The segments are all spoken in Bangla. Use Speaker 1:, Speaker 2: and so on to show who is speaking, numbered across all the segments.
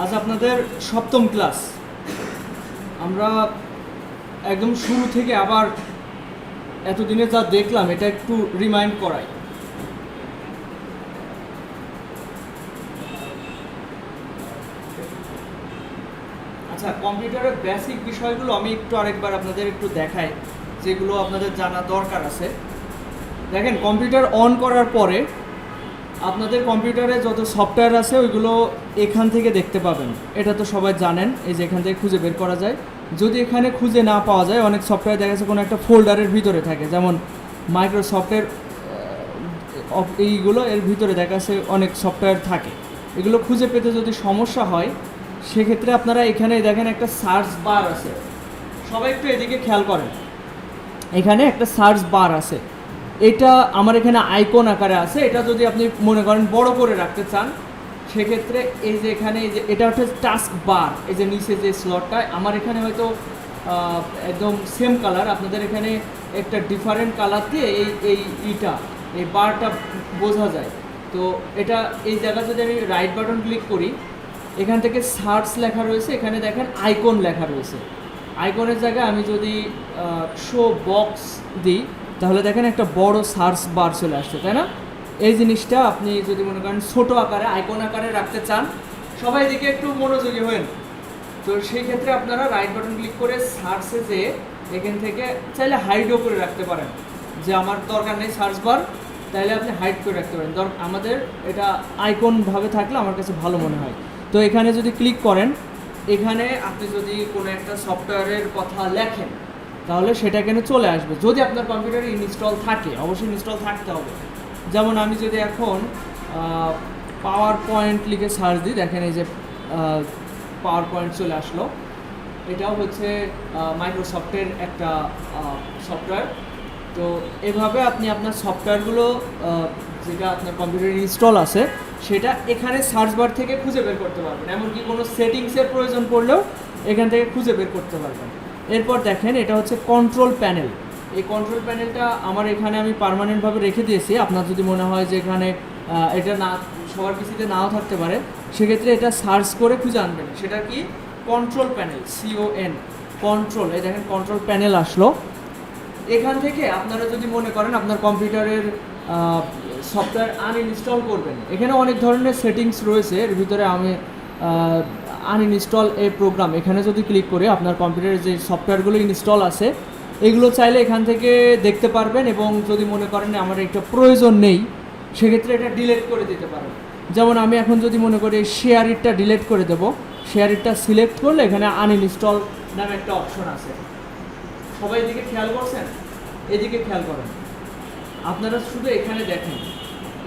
Speaker 1: আজ আপনাদের সপ্তম ক্লাস। আমরা একদম শুরু থেকে আবার এতদিনে যা দেখলাম এটা একটু রিমাইন্ড করাই। আচ্ছা, কম্পিউটারের বেসিক বিষয়গুলো আমি একটু আরেকবার আপনাদের একটু দেখাই, যেগুলো আপনাদের জানা দরকার আছে। দেখেন, কম্পিউটার অন করার পরে আপনাদের কম্পিউটারে যত সফটওয়্যার আছে ওইগুলো এখান থেকে দেখতে পাবেন। এটা তো সবাই জানেন, এই যে এখান থেকে খুঁজে বের করা যায়। যদি এখানে খুঁজে না পাওয়া যায়, অনেক সফটওয়্যার দেখা যাচ্ছে কোনো একটা ফোল্ডারের ভিতরে থাকে, যেমন মাইক্রোসফটের এইগুলো এর ভিতরে দেখা যাচ্ছে অনেক সফটওয়্যার থাকে। এগুলো খুঁজে পেতে যদি সমস্যা হয়, সেক্ষেত্রে আপনারা এখানে দেখেন একটা সার্চ বার আছে। সবাই একটু এদিকে খেয়াল করেন, এখানে একটা সার্চ বার আছে। এটা আমার এখানে আইকন আকারে আছে। এটা যদি আপনি মনে করেন বড় করে রাখতে চান, সেক্ষেত্রে এই যে এখানে এই যে এটা হচ্ছে টাস্ক বার, এই যে নিচে যে স্লটটা আমার এখানে হয়তো একদম সেম কালার, আপনাদের এখানে একটা ডিফারেন্ট কালার দিয়ে এই বারটা বোঝা যায়। তো এটা এই জায়গায় যদি আমি রাইট বাটন ক্লিক করি, এখান থেকে সার্চ লেখা রয়েছে, এখানে দেখেন আইকন লেখা রয়েছে। আইকনের জায়গায় আমি যদি শো বক্স দিই, তাহলে দেখেন একটা বড় সার্চ বার চলে আসছে, তাই না? এই জিনিসটা আপনি যদি মনে করেন ছোটো আকারে আইকন আকারে রাখতে চান, সবাই দিকে একটু মনোযোগী হন। তো সেই ক্ষেত্রে আপনারা রাইট বাটন ক্লিক করে সার্চে যে এখান থেকে চাইলে হাইডও করে রাখতে পারেন, যে আমার দরকার নেই সার্চ বার, তাইলে আপনি হাইড করে রাখতে পারেন। আমাদের এটা আইকনভাবে থাকলে আমার কাছে ভালো মনে হয়। তো এখানে যদি ক্লিক করেন, এখানে আপনি যদি কোনো একটা সফটওয়্যারের কথা লেখেন, তাহলে সেটা এখানে চলে আসবে। যদি আপনার কম্পিউটারে ইনস্টল থাকে, অবশ্যই ইনস্টল থাকতে হবে। যেমন আমি যদি এখন পাওয়ার পয়েন্ট লিখে সার্চ দিই, দেখেন এই যে পাওয়ার পয়েন্ট চলে আসলো। এটাও হচ্ছে মাইক্রোসফটের একটা সফটওয়্যার। তো এভাবে আপনি আপনার সফটওয়্যারগুলো যেটা আপনার কম্পিউটারে ইনস্টল আছে, সেটা এখানে সার্চ বার থেকে খুঁজে বের করতে পারবেন। এমনকি কোনো সেটিংসের প্রয়োজন পড়লেও এখান থেকে খুঁজে বের করতে পারবেন। এরপর দেখেন, এটা হচ্ছে কন্ট্রোল প্যানেল। এই কন্ট্রোল প্যানেলটা আমার এখানে আমি পার্মানেন্টভাবে রেখে দিয়েছি। আপনার যদি মনে হয় যে এখানে এটা না, সবার পিসিতে নাও থাকতে পারে, সেক্ষেত্রে এটা সার্চ করে খুঁজে আনবেন। সেটা কি? Control panel, CON, control. এই দেখেন কন্ট্রোল প্যানেল আসলো। এখান থেকে আপনারা যদি মনে করেন আপনার কম্পিউটারের সফটওয়্যার আনইনস্টল করবেন, এখানে অনেক ধরনের সেটিংস রয়েছে। এর ভিতরে আমি আনইনস্টল এ প্রোগ্রাম, এখানে যদি ক্লিক করে আপনার কম্পিউটারে যে সফটওয়্যারগুলো ইনস্টল আছে এগুলো চাইলে এখান থেকে দেখতে পারবেন। এবং যদি মনে করেন আমার একটা প্রয়োজন নেই, সেক্ষেত্রে এটা ডিলিট করে দিতে পারেন। যেমন আমি এখন যদি মনে করি শেয়ার ইটটা ডিলিট করে দেবো, শেয়ার ইটটা সিলেক্ট করলে এখানে আনইনস্টল নামে একটা অপশন আছে। সবাই এদিকে খেয়াল করছেন? এদিকে খেয়াল করেন। আপনারা শুধু এখানে দেখেন,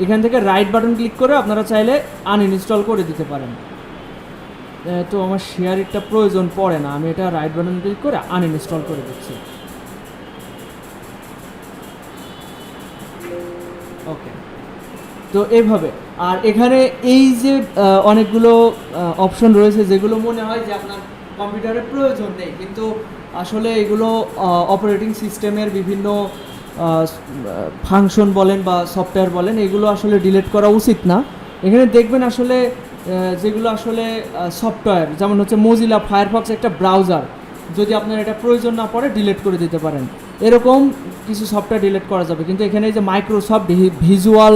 Speaker 1: এখান থেকে রাইট বাটন ক্লিক করে আপনারা চাইলে আনইনস্টল করে দিতে পারেন। তো আমার শেয়ার ইটটা প্রয়োজন পড়ে না, আমি এটা রাইট বাটন ক্লিক করে আনইনস্টল করে দিচ্ছি। ওকে, তো এইভাবে। আর এখানে এই যে অনেকগুলো অপশন রয়েছে, যেগুলো মনে হয় যে আপনার কম্পিউটারের প্রয়োজন নেই, কিন্তু আসলে এগুলো অপারেটিং সিস্টেমের বিভিন্ন ফাংশন বলেন বা সফটওয়্যার বলেন, এগুলো আসলে ডিলিট করা উচিত না। এখানে দেখবেন আসলে যেগুলো আসলে সফটওয়্যার, যেমন হচ্ছে মোজিলা ফায়ারফক্স একটা ব্রাউজার, যদি আপনার এটা প্রয়োজন না পড়ে ডিলিট করে দিতে পারেন। এরকম কিছু সফটওয়্যার ডিলিট করা যাবে। কিন্তু এখানে যে মাইক্রোসফট ভিজুয়াল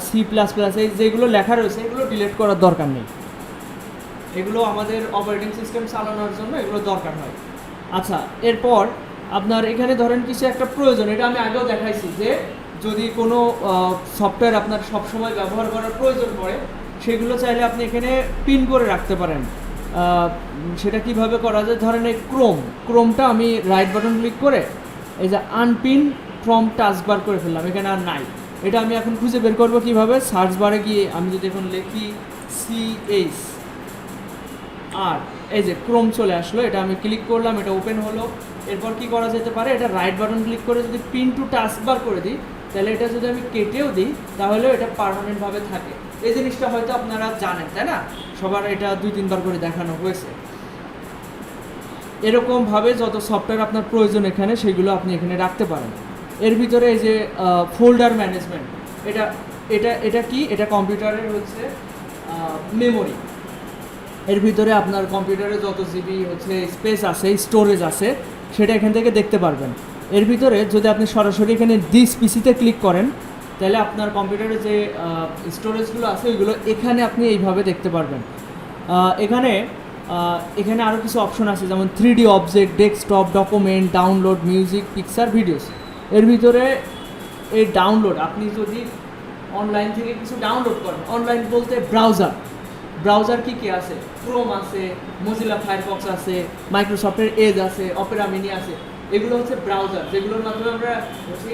Speaker 1: C++, এই যেগুলো লেখা রয়েছে এগুলো ডিলিট করার দরকার নেই। এগুলো আমাদের অপারেটিং সিস্টেম চালানোর জন্য এগুলো দরকার হয়। আচ্ছা, এরপর আপনার এখানে ধরেন কিছু একটা প্রয়োজন, এটা আমি আগেও দেখাইছি যে যদি কোনো সফটওয়্যার আপনার সবসময় ব্যবহার করার প্রয়োজন পড়ে, সেগুলো চাইলে আপনি এখানে পিন করে রাখতে পারেন। সেটা কিভাবে করা যায়? ধরেন এই ক্রোমটা আমি রাইট বাটন ক্লিক করে এই যে আনপিন ফ্রম টাস্কবার করে ফেললাম, এখানে আর নাই। এটা আমি এখন খুঁজে বের করবো কীভাবে? সার্চ বারে গিয়ে আমি যদি এখন লিখি CHR, এই যে ক্রোম চলে আসলো, এটা আমি ক্লিক করলাম, এটা ওপেন হলো। এরপর কি করা যেতে পারে? এটা রাইট বাটন ক্লিক করে যদি পিন টু টাস্কবার করে দিই, তাহলে এটা যদি আমি কেটেও দিই, তাহলেও এটা পার্মানেন্টভাবে থাকে। এই জিনিসটা হয়তো আপনারা জানেন, তাই না? সবার এটা 2-3 বার করে দেখানো হয়েছে। এরকমভাবে যত সফটওয়্যার আপনার প্রয়োজন এখানে, সেগুলো আপনি এখানে রাখতে পারেন। এর ভিতরে এই যে ফোল্ডার ম্যানেজমেন্ট, এটা এটা এটা কি? এটা কম্পিউটারের হচ্ছে মেমোরি। এর ভিতরে আপনার কম্পিউটারে যত জিবি হচ্ছে স্পেস আছে, স্টোরেজ আছে, সেটা এখান থেকে দেখতে পারবেন। এর ভিতরে যদি আপনি সরাসরি এখানে দিস পিসিতে ক্লিক করেন, তাহলে আপনার কম্পিউটারে যে স্টোরেজগুলো আছে ওইগুলো এখানে আপনি এইভাবে দেখতে পারবেন। এখানে এখানে আরও কিছু অপশন আছে, যেমন 3D object, desktop, document, download, music, picture, videos. এর ভিতরে এই ডাউনলোড, আপনি যদি অনলাইন থেকে কিছু ডাউনলোড করেন, অনলাইন বলতে ব্রাউজার কি আছে, ক্রোম আছে, মোজিলা ফায়ারফক্স আছে, মাইক্রোসফটের এজ আছে, অপেরা মিনি আছে, এগুলো হচ্ছে ব্রাউজার, যেগুলোর মাধ্যমে আমরা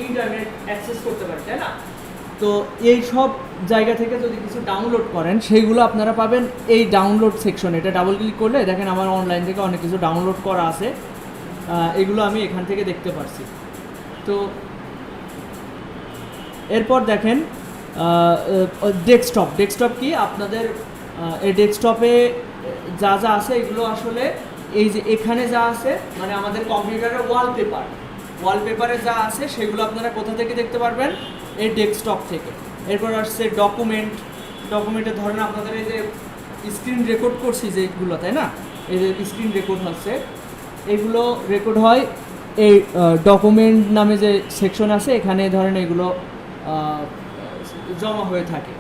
Speaker 1: ইন্টারনেট অ্যাক্সেস করতে পারি, তাই না? তো এই সব জায়গা থেকে যদি কিছু ডাউনলোড করেন, সেইগুলো আপনারা পাবেন এই ডাউনলোড সেকশন। এটা ডাবল ক্লিক করলে দেখেন আমার অনলাইন থেকে অনেক কিছু ডাউনলোড করা আছে, এগুলো আমি এখান থেকে দেখতে পারছি। তো এরপর দেখেন ডেস্কটপ কি আপনাদের এই ডেস্কটপে যা যা আছে এগুলো আসলে এই যে এখানে যা আছে মানে আমাদের কম্পিউটারের ওয়ালপেপারে যা আছে সেগুলো আপনারা কোথা থেকে দেখতে পারবেন? এই ডেস্কটপ থেকে। এরপর আসছে ডকুমেন্টে ধরেন আপনাদের এই যে স্ক্রিন রেকর্ড করছি যেগুলো, তাই না? এই যে স্ক্রিন রেকর্ড হচ্ছে, এগুলো রেকর্ড হয় এই ডকুমেন্ট নামে যে সেকশন আছে, এখানে ধরেন এগুলো জমা হয়ে থাকে।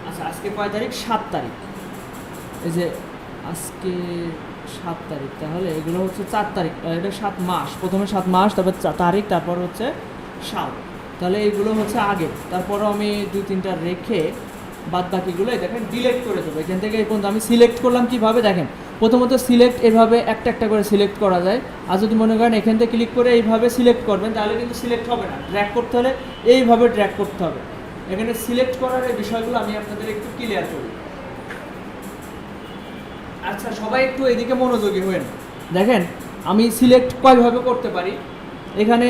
Speaker 1: আচ্ছা, আজকে কয় তারিখ? 7 তারিখ। এই যে আজকে 7 তারিখ, তাহলে এগুলো হচ্ছে 4 তারিখ, এটা 7 মাস, প্রথমে 7 মাস, তারপর তারিখ, তারপর হচ্ছে সাল। তাহলে এইগুলো হচ্ছে আগে, তারপরও আমি 2-3টা রেখে বাদ বাকিগুলো দেখেন ডিলেট করে দেবো। এখান থেকে এই পর্যন্ত আমি সিলেক্ট করলাম কীভাবে দেখেন। প্রথমত সিলেক্ট এভাবে একটা একটা করে সিলেক্ট করা যায়, আর যদি মনে করেন এখান থেকে ক্লিক করে এইভাবে সিলেক্ট করবেন তাহলে কিন্তু সিলেক্ট হবে না, ড্র্যাগ করতে হলে এইভাবে ড্র্যাগ করতে হবে। এখানে সিলেক্ট করার এই বিষয়গুলো আমি আপনাদের একটু ক্লিয়ার করি। আচ্ছা, সবাই একটু এদিকে মনোযোগী হবেন। দেখেন আমি সিলেক্ট কয়ভাবে করতে পারি। এখানে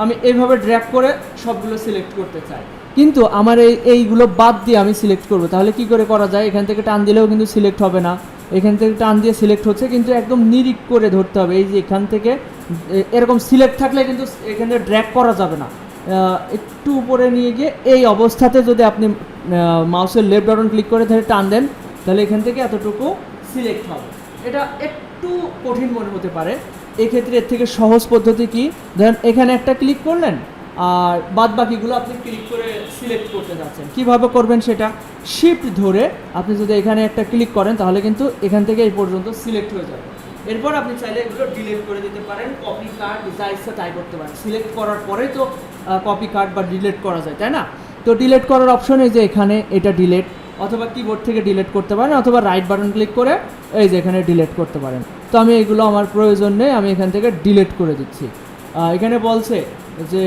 Speaker 1: আমি এইভাবে ড্র্যাগ করে সবগুলো সিলেক্ট করতে চাই, কিন্তু আমার এইগুলো বাদ দিয়ে আমি সিলেক্ট করব, তাহলে কি করে করা যায়? এখান থেকে টান দিলেও কিন্তু সিলেক্ট হবে না, এখান থেকে টান দিয়ে সিলেক্ট হচ্ছে, কিন্তু একদম নিরিখ করে ধরতে হবে। এই যে এখান থেকে এরকম সিলেক্ট থাকলে কিন্তু এখানে ড্র্যাগ করা যাবে না। একটু উপরে নিয়ে গিয়ে এই অবস্থাতে যদি আপনি মাউসের লেফট বাটন ক্লিক করে ধরে টান দেন, তাহলে এখান থেকে এতটুকু সিলেক্ট হবে। এটা একটু কঠিন মনে হতে পারে, এক্ষেত্রে এর থেকে সহজ পদ্ধতি কি, ধরেন এখানে একটা ক্লিক করলেন আর বাদ বাকিগুলো আপনি ক্লিক করে সিলেক্ট করতে যাচ্ছেন। কিভাবে করবেন সেটা, শিফট ধরে আপনি যদি এখানে একটা ক্লিক করেন তাহলে কিন্তু এখান থেকে এই পর্যন্ত সিলেক্ট হয়ে যাবে। এরপর আপনি চাইলে এগুলো ডিলিট করে দিতে পারেন, কপি কাট যা ইচ্ছা তাই করতে পারেন। সিলেক্ট করার পরেই তো কপি কাট বা ডিলিট করা যায়, তাই না? তো ডিলিট করার অপশন এই যে এখানে, এটা ডিলিট, অথবা কিবোর্ড থেকে ডিলিট করতে পারেন, অথবা রাইট বাটন ক্লিক করে এই যে এখানে ডিলিট করতে পারেন। তো আমি এগুলো আমার প্রয়োজন নেই, আমি এখান থেকে ডিলিট করে দিচ্ছি। এখানে বলছে যে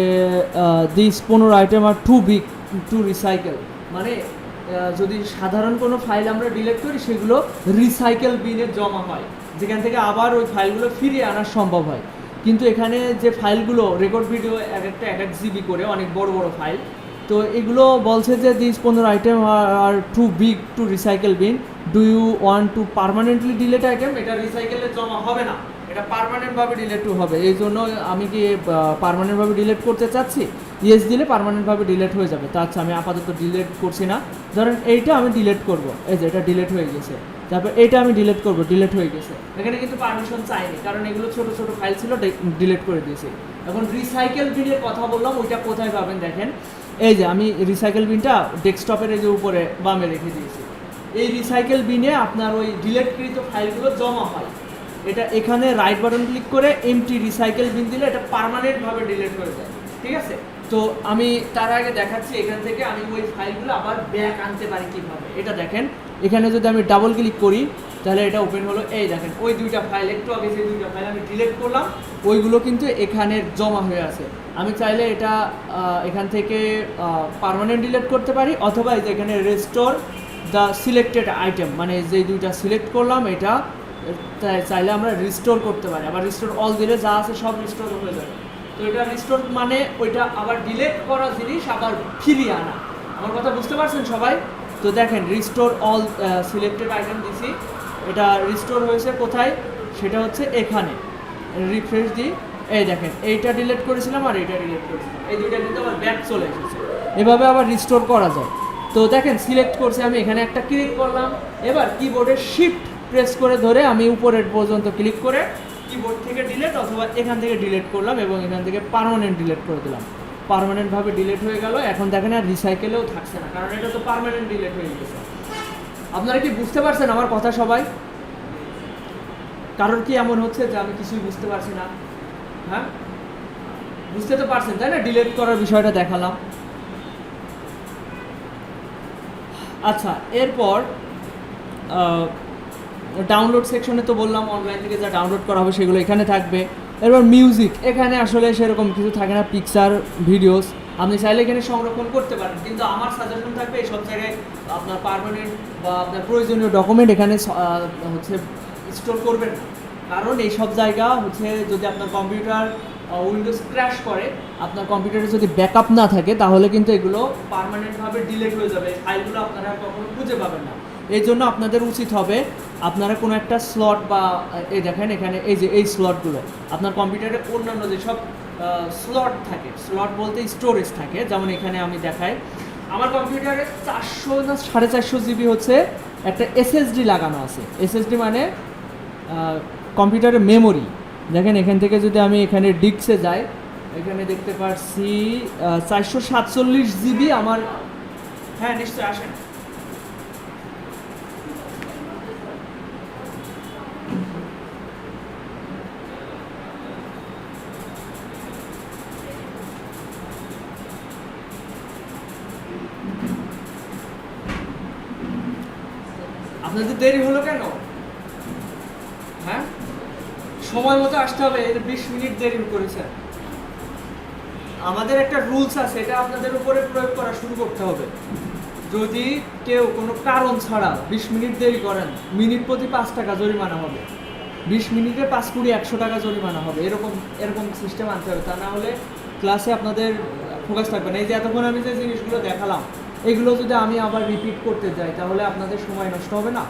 Speaker 1: this 15 item are too big to recycle, মানে যদি সাধারণ কোনো ফাইল আমরা ডিলিট করি সেগুলো রিসাইকেল বিনে জমা হয়, যেখান থেকে আবার ওই ফাইলগুলো ফিরিয়ে আনা সম্ভব হয়। কিন্তু এখানে যে ফাইলগুলো রেকর্ড ভিডিও এক একটা 1 জিবি করে, অনেক বড় বড় ফাইল, তো এগুলো বলছে যে this 15 item are too big to recycle bin, do you want to permanently delete item? এটা রিসাইকেলে জমা হবে না, এটা পার্মানেন্টভাবে ডিলিট হবে। এই জন্য আমি কি পার্মানেন্টভাবে ডিলিট করতে চাচ্ছি, ইয়েস দিলে পার্মানেন্টভাবে ডিলিট হয়ে যাবে। তো আচ্ছা, আমি আপাতত ডিলিট করছি না। ধরেন এইটা আমি ডিলিট করব, এই যে এটা ডিলিট হয়ে গেছে। তারপর এইটা আমি ডিলিট করব, ডিলিট হয়ে গেছে। এখানে কিন্তু পারমিশন চাইনি, কারণ এগুলো ছোট ছোট ফাইল ছিল, ডিলিট করে দিয়েছি। এখন রিসাইকেল বিনের কথা বললাম, ওইটা কোথায় পাবেন দেখেন। এই যে আমি রিসাইকেল বিনটা ডেস্কটপের এই যে উপরে বামে রেখে দিয়েছি। এই রিসাইকেল বিনে আপনার ওই ডিলিটকৃত ফাইলগুলো জমা হয়। এটা এখানে রাইট বাটন ক্লিক করে এমটি রিসাইকেল বিন দিলে এটা পার্মানেন্টভাবে ডিলিট হয়ে যায়, ঠিক আছে? তো আমি তার আগে দেখাচ্ছি এখান থেকে আমি ওই ফাইলগুলো আবার ব্যাক আনতে পারি কীভাবে। এটা দেখেন, এখানে যদি আমি ডাবল ক্লিক করি তাহলে এটা ওপেন হলো। এই দেখেন ওই দুইটা ফাইল, একটু আগে যে দুইটা ফাইল আমি ডিলিট করলাম ওইগুলো কিন্তু এখানে জমা হয়ে আছে। আমি চাইলে এটা এখান থেকে পার্মানেন্ট ডিলিট করতে পারি, অথবা এই যে এখানে রেস্টোর দ্য সিলেক্টেড আইটেম, মানে যে দুইটা সিলেক্ট করলাম এটা চাইলে আমরা রিস্টোর করতে পারি। আবার রিস্টোর অল দিলে যা আছে সব রিস্টোর হয়ে যাবে। তো এটা রিস্টোর মানে ওইটা আবার ডিলিট করা জিনিস আবার ফিরিয়ে আনা। আমার কথা বুঝতে পারছেন সবাই? তো দেখেন রিস্টোর অল সিলেক্টেড আইটেম দিছি, এটা রিস্টোর হয়েছে কোথায়, সেটা হচ্ছে এখানে। রিফ্রেশ দিই, এই দেখেন এইটা ডিলিট করেছিলাম আর এইটা ডিলিট করেছিলাম, এই দুইটা কিন্তু আবার ব্যাক চলে এসেছে। এভাবে আবার রিস্টোর করা যায়। তো দেখেন সিলেক্ট করছি আমি, এখানে একটা ক্লিক করলাম, এবার কিবোর্ডে শিফট প্রেস করে ধরে আমি উপরের পর্যন্ত ক্লিক করে কিবোর্ড থেকে ডিলিট অথবা এখান থেকে ডিলিট করলাম এবং এখান থেকে পার্মানেন্ট ডিলিট করে দিলাম। পার্মানেন্টভাবে ডিলিট হয়ে গেল। এখন দেখেন আর রিসাইকেলেও থাকছে না, কারণ এটা তো পার্মানেন্ট ডিলিট হয়ে গেছে। আপনারা কি বুঝতে পারছেন আমার কথা সবাই? কারোর কি এমন হচ্ছে যে আমি কিছুই বুঝতে পারছি না? হ্যাঁ, বুঝতে তো পারছেন তাই না? ডিলিট করার বিষয়টা দেখালাম। আচ্ছা, এরপর ডাউনলোড সেকশনে তো বললাম অনলাইন থেকে যা ডাউনলোড করা হবে সেগুলো এখানে থাকবে। এরপর মিউজিক, এখানে আসলে সেরকম কিছু থাকে না, পিকচার ভিডিওস আপনি চাইলে এখানে সংরক্ষণ করতে পারেন, কিন্তু আমার সাজেশন থাকবে এই সব জায়গায় আপনার পার্মানেন্ট বা আপনার প্রয়োজনীয় ডকুমেন্ট এখানে হচ্ছে স্টোর করবেন না। কারণ এই সব জায়গা হচ্ছে যদি আপনার কম্পিউটার উইন্ডোজ ক্র্যাশ করে, আপনার কম্পিউটারে যদি ব্যাকআপ না থাকে তাহলে কিন্তু এগুলো পার্মানেন্টভাবে ডিলিট হয়ে যাবে, ফাইলগুলো আপনারা কখনো খুঁজে পাবেন না। এই জন্য আপনাদের উচিত হবে আপনারা কোনো একটা স্লট বা এই দেখেন এখানে এই যে এই স্লটগুলো আপনার কম্পিউটারে অন্যান্য যেসব স্লট থাকে, স্লট বলতে স্টোরেজ থাকে, যেমন এখানে আমি দেখাই আমার কম্পিউটারে 400 না 450 জিবি হচ্ছে একটা এসএসডি লাগানো আছে। এসএসডি মানে কম্পিউটারের মেমোরি। দেখেন এখান থেকে যদি আমি এখানে ডিস্কে যাই, এখানে দেখতে পাচ্ছি 447 জিবি আমার। হ্যাঁ নিশ্চয়ই আসেন। আপনাদের দেরি হলো কেন? হ্যাঁ, সময় মতো আসতে হবে, এর 20 মিনিট দেরি করেছেন। আমাদের একটা রুলস আছে, এটা আপনাদের উপরে প্রয়োগ করা শুরু করতে হবে। যদি কেউ কোনো কারণ ছাড়া 20 মিনিট দেরি করেন, মিনিট প্রতি 5 টাকা জরিমানা হবে। 20 মিনিটে 5 কুড়ি 100 টাকা জরিমানা হবে, এরকম এরকম সিস্টেম আনতে হবে। তা না হলে ক্লাসে আপনাদের ফোকাস থাকবে না। এই যে এতক্ষণ আমি যে জিনিসগুলো দেখালাম, এগুলো যদি আমি আবার রিপিট করতে যাই তাহলে আপনাদের সময় নষ্ট হবে না।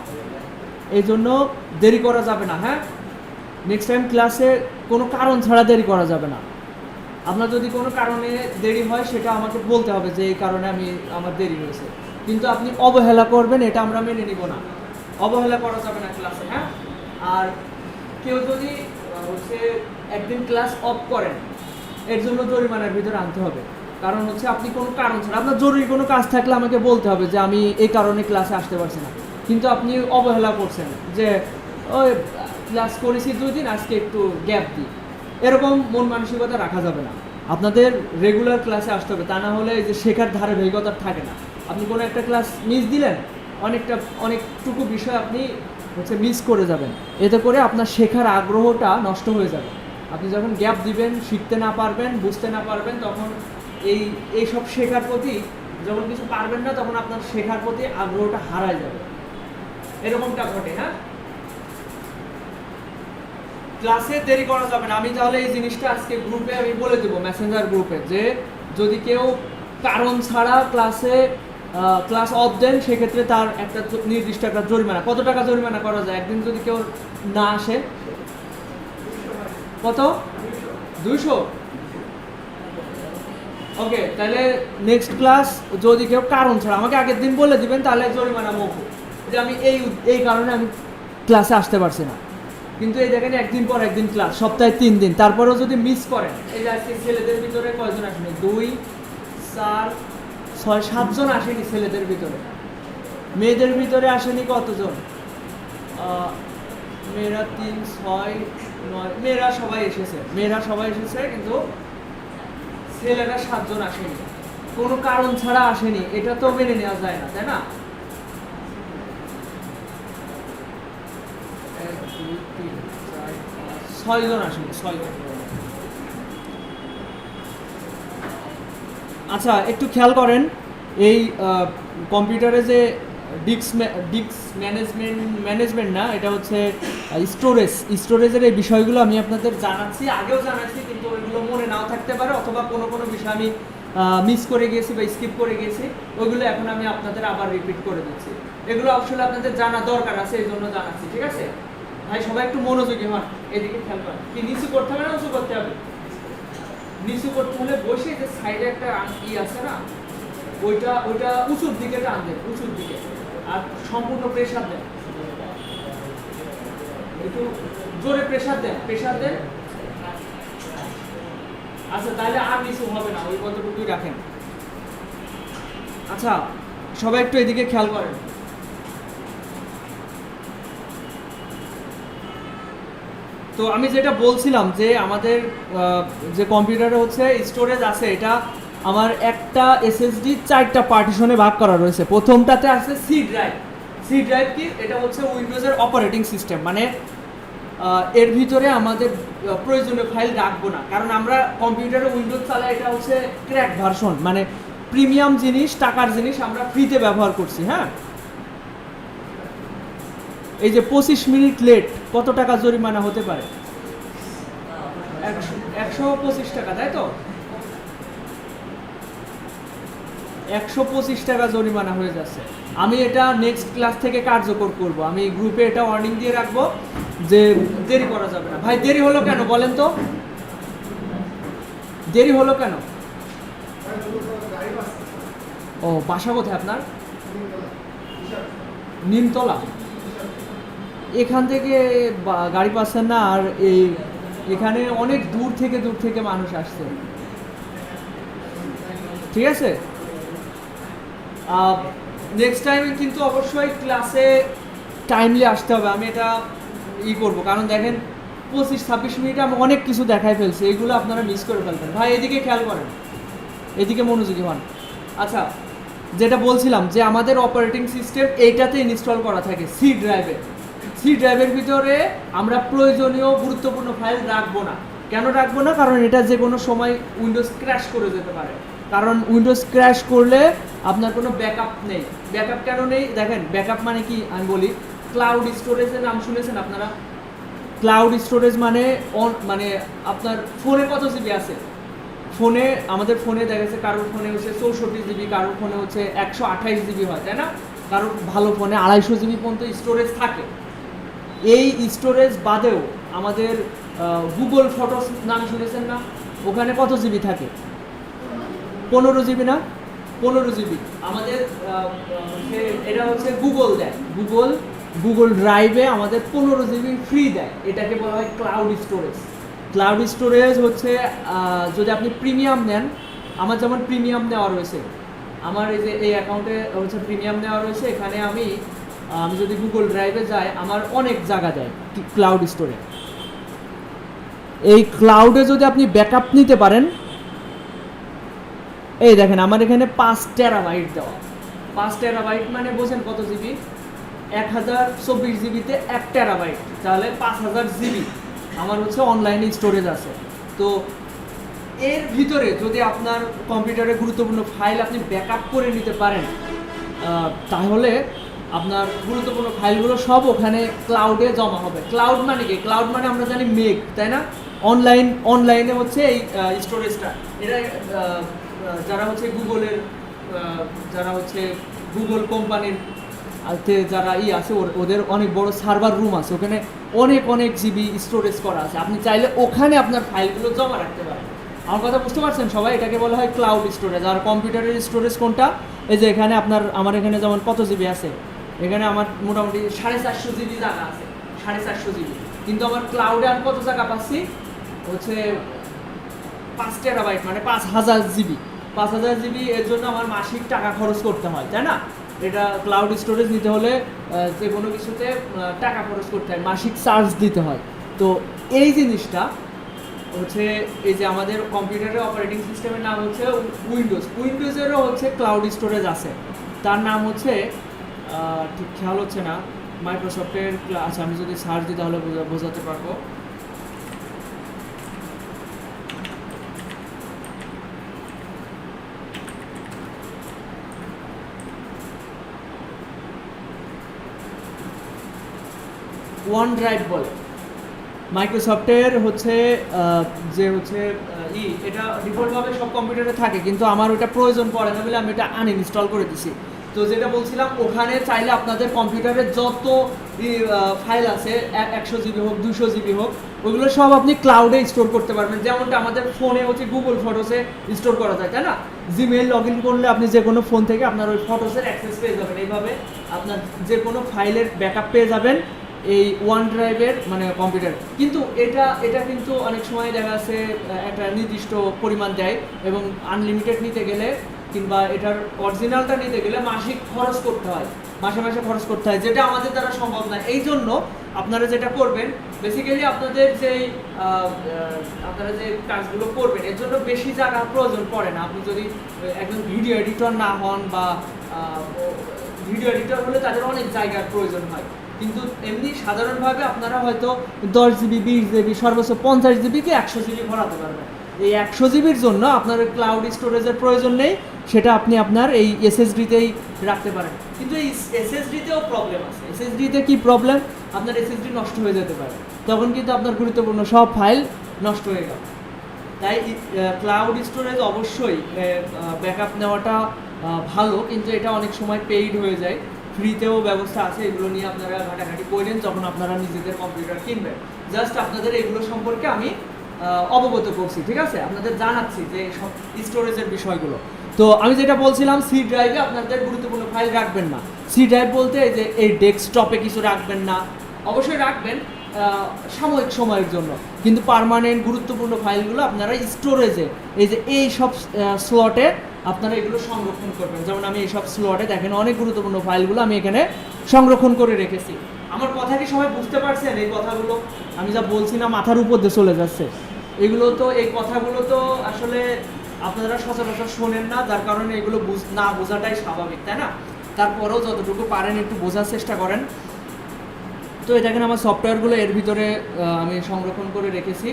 Speaker 1: এই জন্য দেরি করা যাবে না। হ্যাঁ, নেক্সট টাইম ক্লাসে কোনো কারণ ছাড়া দেরি করা যাবে না। আপনার যদি কোনো কারণে দেরি হয় সেটা আমাকে বলতে হবে যে এই কারণে আমার দেরি হয়েছে, কিন্তু আপনি অবহেলা করবেন এটা আমরা মেনে নিব না। অবহেলা করা যাবে না ক্লাসে। হ্যাঁ, আর কেউ যদি হচ্ছে একদিন ক্লাস অফ করেন, এর জন্য জরিমানার ভিতরে আনতে হবে। কারণ হচ্ছে আপনি কোনো কারণ ছাড়া, আপনার জরুরি কোনো কাজ থাকলে আমাকে বলতে হবে যে আমি এই কারণে ক্লাসে আসতে পারছি না, কিন্তু আপনি অবহেলা করছেন যে ওই ক্লাস করেছি 2 দিন, আজকে একটু গ্যাপ দিই, এরকম মন মানসিকতা রাখা যাবে না। আপনাদের রেগুলার ক্লাসে আসতে হবে, তা না হলে এই যে শেখার ধারাবাহিকতা থাকে না। আপনি কোনো একটা ক্লাস মিস দিলেন, অনেকটুকু বিষয় আপনি হচ্ছে মিস করে যাবেন, এতে করে আপনার শেখার আগ্রহটা নষ্ট হয়ে যাবে। আপনি যখন গ্যাপ দিবেন, শিখতে না পারবেন, বুঝতে না পারবেন, তখন এই সব শেখার প্রতি যখন কিছু পারবেন না, তখন আপনার শেখার প্রতি আগ্রহটা হারায় যাবে, এরকমটা ঘটে। হ্যাঁ, ক্লাসে দেরি করা যাবে না। আমি তাহলে এই জিনিসটা আজকে গ্রুপে আমি বলে দেবো, মেসেঞ্জার গ্রুপে, যে যদি কেউ কারণ ছাড়া ক্লাস অফ দেন, সেক্ষেত্রে তার একটা নির্দিষ্ট একটা জরিমানা। কত টাকা জরিমানা করা যায় একদিন যদি কেউ না আসে? কত? 200। ওকে, তাহলে নেক্সট ক্লাস যদি কেউ কারণ ছাড়া আমাকে আগের দিন বলে দিবেন, তাহলে জরিমানা মৌকুফ, যে আমি এই কারণে আমি ক্লাসে আসতে পারছি না। কিন্তু এই দেখেন একদিন পর একদিন ক্লাস, সপ্তাহে 3 দিন, তারপরেও যদি মিস করেন, এই যে আজকে ছেলেদের ভিতরে কয়জন আসেনি? 2 4 6 7 জন আসেনি ছেলেদের ভিতরে। মেয়েদের ভিতরে আসেনি কতজন? মেয়েরা 3 6 9, মেয়েরা সবাই এসেছে, কিন্তু ছেলেরা 7 জন আসেনি, কোনো কারণ ছাড়া আসেনি। এটা তো মেনে নেওয়া যায় না, তাই না? 1 2 3 4 5 6 জন আসেনি, 6 জন। আচ্ছা, একটু খেয়াল করেন, এই কম্পিউটারে যে ডিস্ক ম্যানেজমেন্ট না, এটা হচ্ছে স্টোরেজের এই বিষয়গুলো আমি আপনাদের জানাচ্ছি, আগেও জানাচ্ছি, কিন্তু ওইগুলো মনে নাও থাকতে পারে, অথবা কোনো বিষয় আমি মিস করে গিয়েছি বা স্কিপ করে গিয়েছি, ওইগুলো এখন আমি আপনাদের আবার রিপিট করে দিচ্ছি। এগুলো আসলে আপনাদের জানা দরকার আছে, এই জন্য জানাচ্ছি। ঠিক আছে ভাই, সবাই একটু মনোযোগী হন, এদিকে খেয়াল করেন। কি নিচু করতে হবে না উঁচু করতে হবে? নিচু করতে হলে বসে যে সাইডে একটা আছে না, ওইটা উঁচুর দিকে টান দেন, উঁচুর দিকে, আর সম্পূর্ণ প্রেশার দেন। একটু জোরে প্রেসার দেন, প্রেসার দেন। আচ্ছা তাহলে আর কিছু হবে না, ওই কতটুকুই রাখেন। আচ্ছা সবাই একটু এদিকে খেয়াল করেন। তো আমি যেটা বলছিলাম যে আমাদের যে কম্পিউটারে হচ্ছে স্টোরেজ আছে, এটা আমার একটা এসএসডি 4টা পার্টিশনে ভাগ করা রয়েছে। প্রথমটাতে আছে সি ড্রাইভ। সি ড্রাইভ কি? এটা হচ্ছে উইন্ডোজের অপারেটিং সিস্টেম, মানে এর ভিতরে আমাদের প্রয়োজনীয় ফাইল রাখবো না, কারণ আমরা কম্পিউটারে উইন্ডোজ চালাই, এটা হচ্ছে ক্র্যাক ভার্সন, মানে প্রিমিয়াম জিনিস, টাকার জিনিস আমরা ফ্রিতে ব্যবহার করছি। হ্যাঁ, এই যে 25 মিনিট লেট কত টাকা জরিমানা হতে পারে? 125 টাকা, তাই তো? 125 টাকা জরিমানা হয়ে যাচ্ছে। আমি এটা নেক্সট ক্লাস থেকে কার্যকর করব। আমি গ্রুপে এটা ওয়ার্নিং দিয়ে রাখবো যে দেরি করা যাবে না। ভাই দেরি হলো কেন বলেন তো? দেরি হলো কেন? ও, বাসা কোথায় আপনার? নিমতলা। এখান থেকে গাড়ি পাচ্ছেন না, আর এখানে অনেক দূর থেকে মানুষ আসছে। ঠিক আছে, নেক্সট টাইমে কিন্তু অবশ্যই ক্লাসে টাইমলি আসতে হবে। আমি এটা করব, কারণ দেখেন 25-26 মিনিটে আমি অনেক কিছু দেখাই ফেলছি, এইগুলো আপনারা মিস করে ফেলবেন। ভাই এদিকে খেয়াল করেন, এদিকে মনোযোগী হন। আচ্ছা, যেটা বলছিলাম যে আমাদের অপারেটিং সিস্টেম এইটাতে ইনস্টল করা থাকে সি ড্রাইভে। সি ড্রাইভের ভিতরে আমরা প্রয়োজনীয় গুরুত্বপূর্ণ ফাইল রাখবো না। কেন রাখবো না? কারণ এটা যে কোনো সময় উইন্ডোজ ক্র্যাশ করে যেতে পারে। কারণ উইন্ডোজ ক্র্যাশ করলে আপনার কোনো ব্যাকআপ নেই। ব্যাকআপ কেন নেই? দেখেন, ব্যাকআপ মানে কি আমি বলি। ক্লাউড স্টোরেজের নাম শুনেছেন আপনারা? ক্লাউড স্টোরেজ মানে মানে আপনার ফোনে কত জিবি আছে? ফোনে, আমাদের ফোনে দেখা যাচ্ছে কারোর ফোনে হচ্ছে 64 জিবি, কারোর ফোনে হচ্ছে 128 জিবি হয়, তাই না? কারোর ভালো ফোনে 250 জিবি পর্যন্ত স্টোরেজ থাকে। এই স্টোরেজ বাদেও আমাদের গুগল ফটোস নাম শুনেছেন না? ওখানে কত জিবি থাকে? 15 জিবি না? 15 জিবি। আমাদের এটা হচ্ছে গুগল দেয়, গুগল ড্রাইভে আমাদের 15 জিবি ফ্রি দেয়। এটাকে বলা হয় ক্লাউড স্টোরেজ। ক্লাউড স্টোরেজ হচ্ছে যদি আপনি প্রিমিয়াম নেন, আমার যেমন প্রিমিয়াম নেওয়া রয়েছে, আমার এই যে এই অ্যাকাউন্টে হচ্ছে প্রিমিয়াম নেওয়া রয়েছে, এখানে আমি যদি গুগল ড্রাইভে যাই আমার অনেক জায়গা দেয় ক্লাউড স্টোরে। এই ক্লাউডে যদি আপনি ব্যাকআপ নিতে পারেন, এই দেখেন আমার এখানে 5 টেরাবাইট দেওয়া। 5 টেরাবাইট মানে বোঝেন কত জিবি? 1024 জিবিতে 1 টেরাবাইট, তাহলে 5000 জিবি আমার হচ্ছে অনলাইনে স্টোরেজ আছে। তো এর ভিতরে যদি আপনার কম্পিউটারে গুরুত্বপূর্ণ ফাইল আপনি ব্যাকআপ করে নিতে পারেন, তাহলে আপনার গুরুত্বপূর্ণ ফাইলগুলো সব ওখানে ক্লাউডে জমা হবে। ক্লাউড মানে কি? ক্লাউড মানে আমরা জানি মেঘ, তাই না? অনলাইনে হচ্ছে এই স্টোরেজটা। এটা যারা হচ্ছে গুগলের, যারা হচ্ছে গুগল কোম্পানির যারা আছে, ওদের অনেক বড় সার্ভার রুম আছে, ওখানে অনেক জিবি স্টোরেজ করা আছে। আপনি চাইলে ওখানে আপনার ফাইলগুলো জমা রাখতে পারেন। আমার কথা বুঝতে পারছেন সবাই? এটাকে বলা হয় ক্লাউড স্টোরেজ। আর কম্পিউটারের স্টোরেজ কোনটা? এই যে এখানে আমার এখানে যেমন কত জিবি আছে, এখানে আমার মোটামুটি 450 জিবি জায়গা আছে, 450 জিবি। কিন্তু আমার ক্লাউডে আর কত জায়গা পাচ্ছি? হচ্ছে 5 টেরাবাইট, মানে 5000 জিবি। 5000 জিবি, এর জন্য আমার মাসিক টাকা খরচ করতে হয়, তাই না? এটা ক্লাউড স্টোরেজ নিতে হলে যে কোনো কিছুতে টাকা খরচ করতে হয়, মাসিক চার্জ দিতে হয়। তো এই জিনিসটা হচ্ছে, এই যে আমাদের কম্পিউটারের অপারেটিং সিস্টেমের নাম হচ্ছে উইন্ডোজেরও হচ্ছে ক্লাউড স্টোরেজ আছে। তার নাম হচ্ছে ঠিক খেয়াল হচ্ছে না, মাইক্রোসফটের। আচ্ছা, আমি যদি সার্চ দিই তাহলে বোঝাতে পারবো। ওয়ান ড্রাইভ বলে মাইক্রোসফটের হচ্ছে যে হচ্ছে এটা ডিফল্টভাবে সব কম্পিউটারে থাকে, কিন্তু আমার ওটা প্রয়োজন পড়ে না বলে আমি এটা আনইনস্টল করে দিছি। তো যেটা বলছিলাম, ওখানে চাইলে আপনাদের কম্পিউটারে যত ফাইল আছে, 100 জিবি হোক, 200 জিবি হোক, ওইগুলো সব আপনি ক্লাউডে স্টোর করতে পারবেন। যেমনটা আমাদের ফোনে হচ্ছে গুগল ফটোসে স্টোর করা যায়, তাই না? জিমেইল লগ ইন করলে আপনি যে কোনো ফোন থেকে আপনার ওই ফটোসের অ্যাক্সেস পেয়ে যাবেন। এইভাবে আপনার যে কোনো ফাইলের ব্যাকআপ পেয়ে যাবেন এই ওয়ান ড্রাইভের মানে কম্পিউটার। কিন্তু এটা কিন্তু অনেক সময় দেখা যাচ্ছে একটা নির্দিষ্ট পরিমাণ দেয় এবং আনলিমিটেড নিতে গেলে কিংবা এটার অরিজিনালটা নিতে গেলে মাসিক খরচ করতে হয়, মাসে মাসে খরচ করতে হয়, যেটা আমাদের দ্বারা সম্ভব না। এই জন্য আপনারা যেটা করবেন বেসিক্যালি আপনারা যে কাজগুলো করবেন এর জন্য বেশি জায়গা প্রয়োজন পড়ে না। আপনি যদি একজন ভিডিও এডিটর না হন বা ভিডিও এডিটর হলে তাদের অনেক জায়গার প্রয়োজন হয়, কিন্তু এমনি সাধারণভাবে আপনারা হয়তো 10 জিবি 20 জিবি সর্বোচ্চ 50 জিবিকে 100 জিবি ভরাতে পারবেন। এই 100 জিবির জন্য আপনার ক্লাউড স্টোরেজের প্রয়োজন নেই, সেটা আপনি আপনার এই এসএসডিতেই রাখতে পারেন। কিন্তু এই এসএসডিতেও প্রবলেম আছে। এসএসডিতে কি প্রবলেম, আপনার এসএসডি নষ্ট হয়ে যেতে পারে, তখন কিন্তু আপনার গুরুত্বপূর্ণ সব ফাইল নষ্ট হয়ে গেল। তাই ক্লাউড স্টোরেজ অবশ্যই ব্যাকআপ নেওয়াটা ভালো, কিন্তু এটা অনেক সময় পেইড হয়ে যায়। ফ্রিতেও ব্যবস্থা আছে, এগুলো নিয়ে আপনারা ঘাটাঘাটি করলেন যখন আপনারা নিজেদের কম্পিউটার কিনবেন। জাস্ট আপনাদের এগুলো সম্পর্কে আমি অবগত করছি, ঠিক আছে, আপনাদের জানাচ্ছি যে সব স্টোরেজের বিষয়গুলো। তো আমি যেটা বলছিলাম, সি ড্রাইভে আপনাদের গুরুত্বপূর্ণ ফাইল রাখবেন না। সি ড্রাইভ বলতে এই যে এই ডেস্কটপে কিছু রাখবেন না, অবশ্যই রাখবেন সাময়িক সময়ের জন্য, কিন্তু পার্মানেন্ট গুরুত্বপূর্ণ ফাইলগুলো আপনারা স্টোরেজে এই সব স্লটে আপনারা এগুলো সংরক্ষণ করবেন। যেমন আমি এই সব স্লটে দেখেন অনেক গুরুত্বপূর্ণ ফাইলগুলো আমি এখানে সংরক্ষণ করে রেখেছি। আমার কথা কি সবাই বুঝতে পারছেন? এই কথাগুলো আমি যা বলছি না মাথার উপর দিয়ে চলে যাচ্ছে। এই কথাগুলো তো আসলে আপনারা সচরাচর শোনেন না, যার কারণে এগুলো না বোঝাটাই স্বাভাবিক, তাই না? তারপরেও যতটুকু পারেন একটু বোঝার চেষ্টা করেন। তো এটা এখানে আমার সফটওয়্যারগুলো এর ভিতরে আমি সংরক্ষণ করে রেখেছি।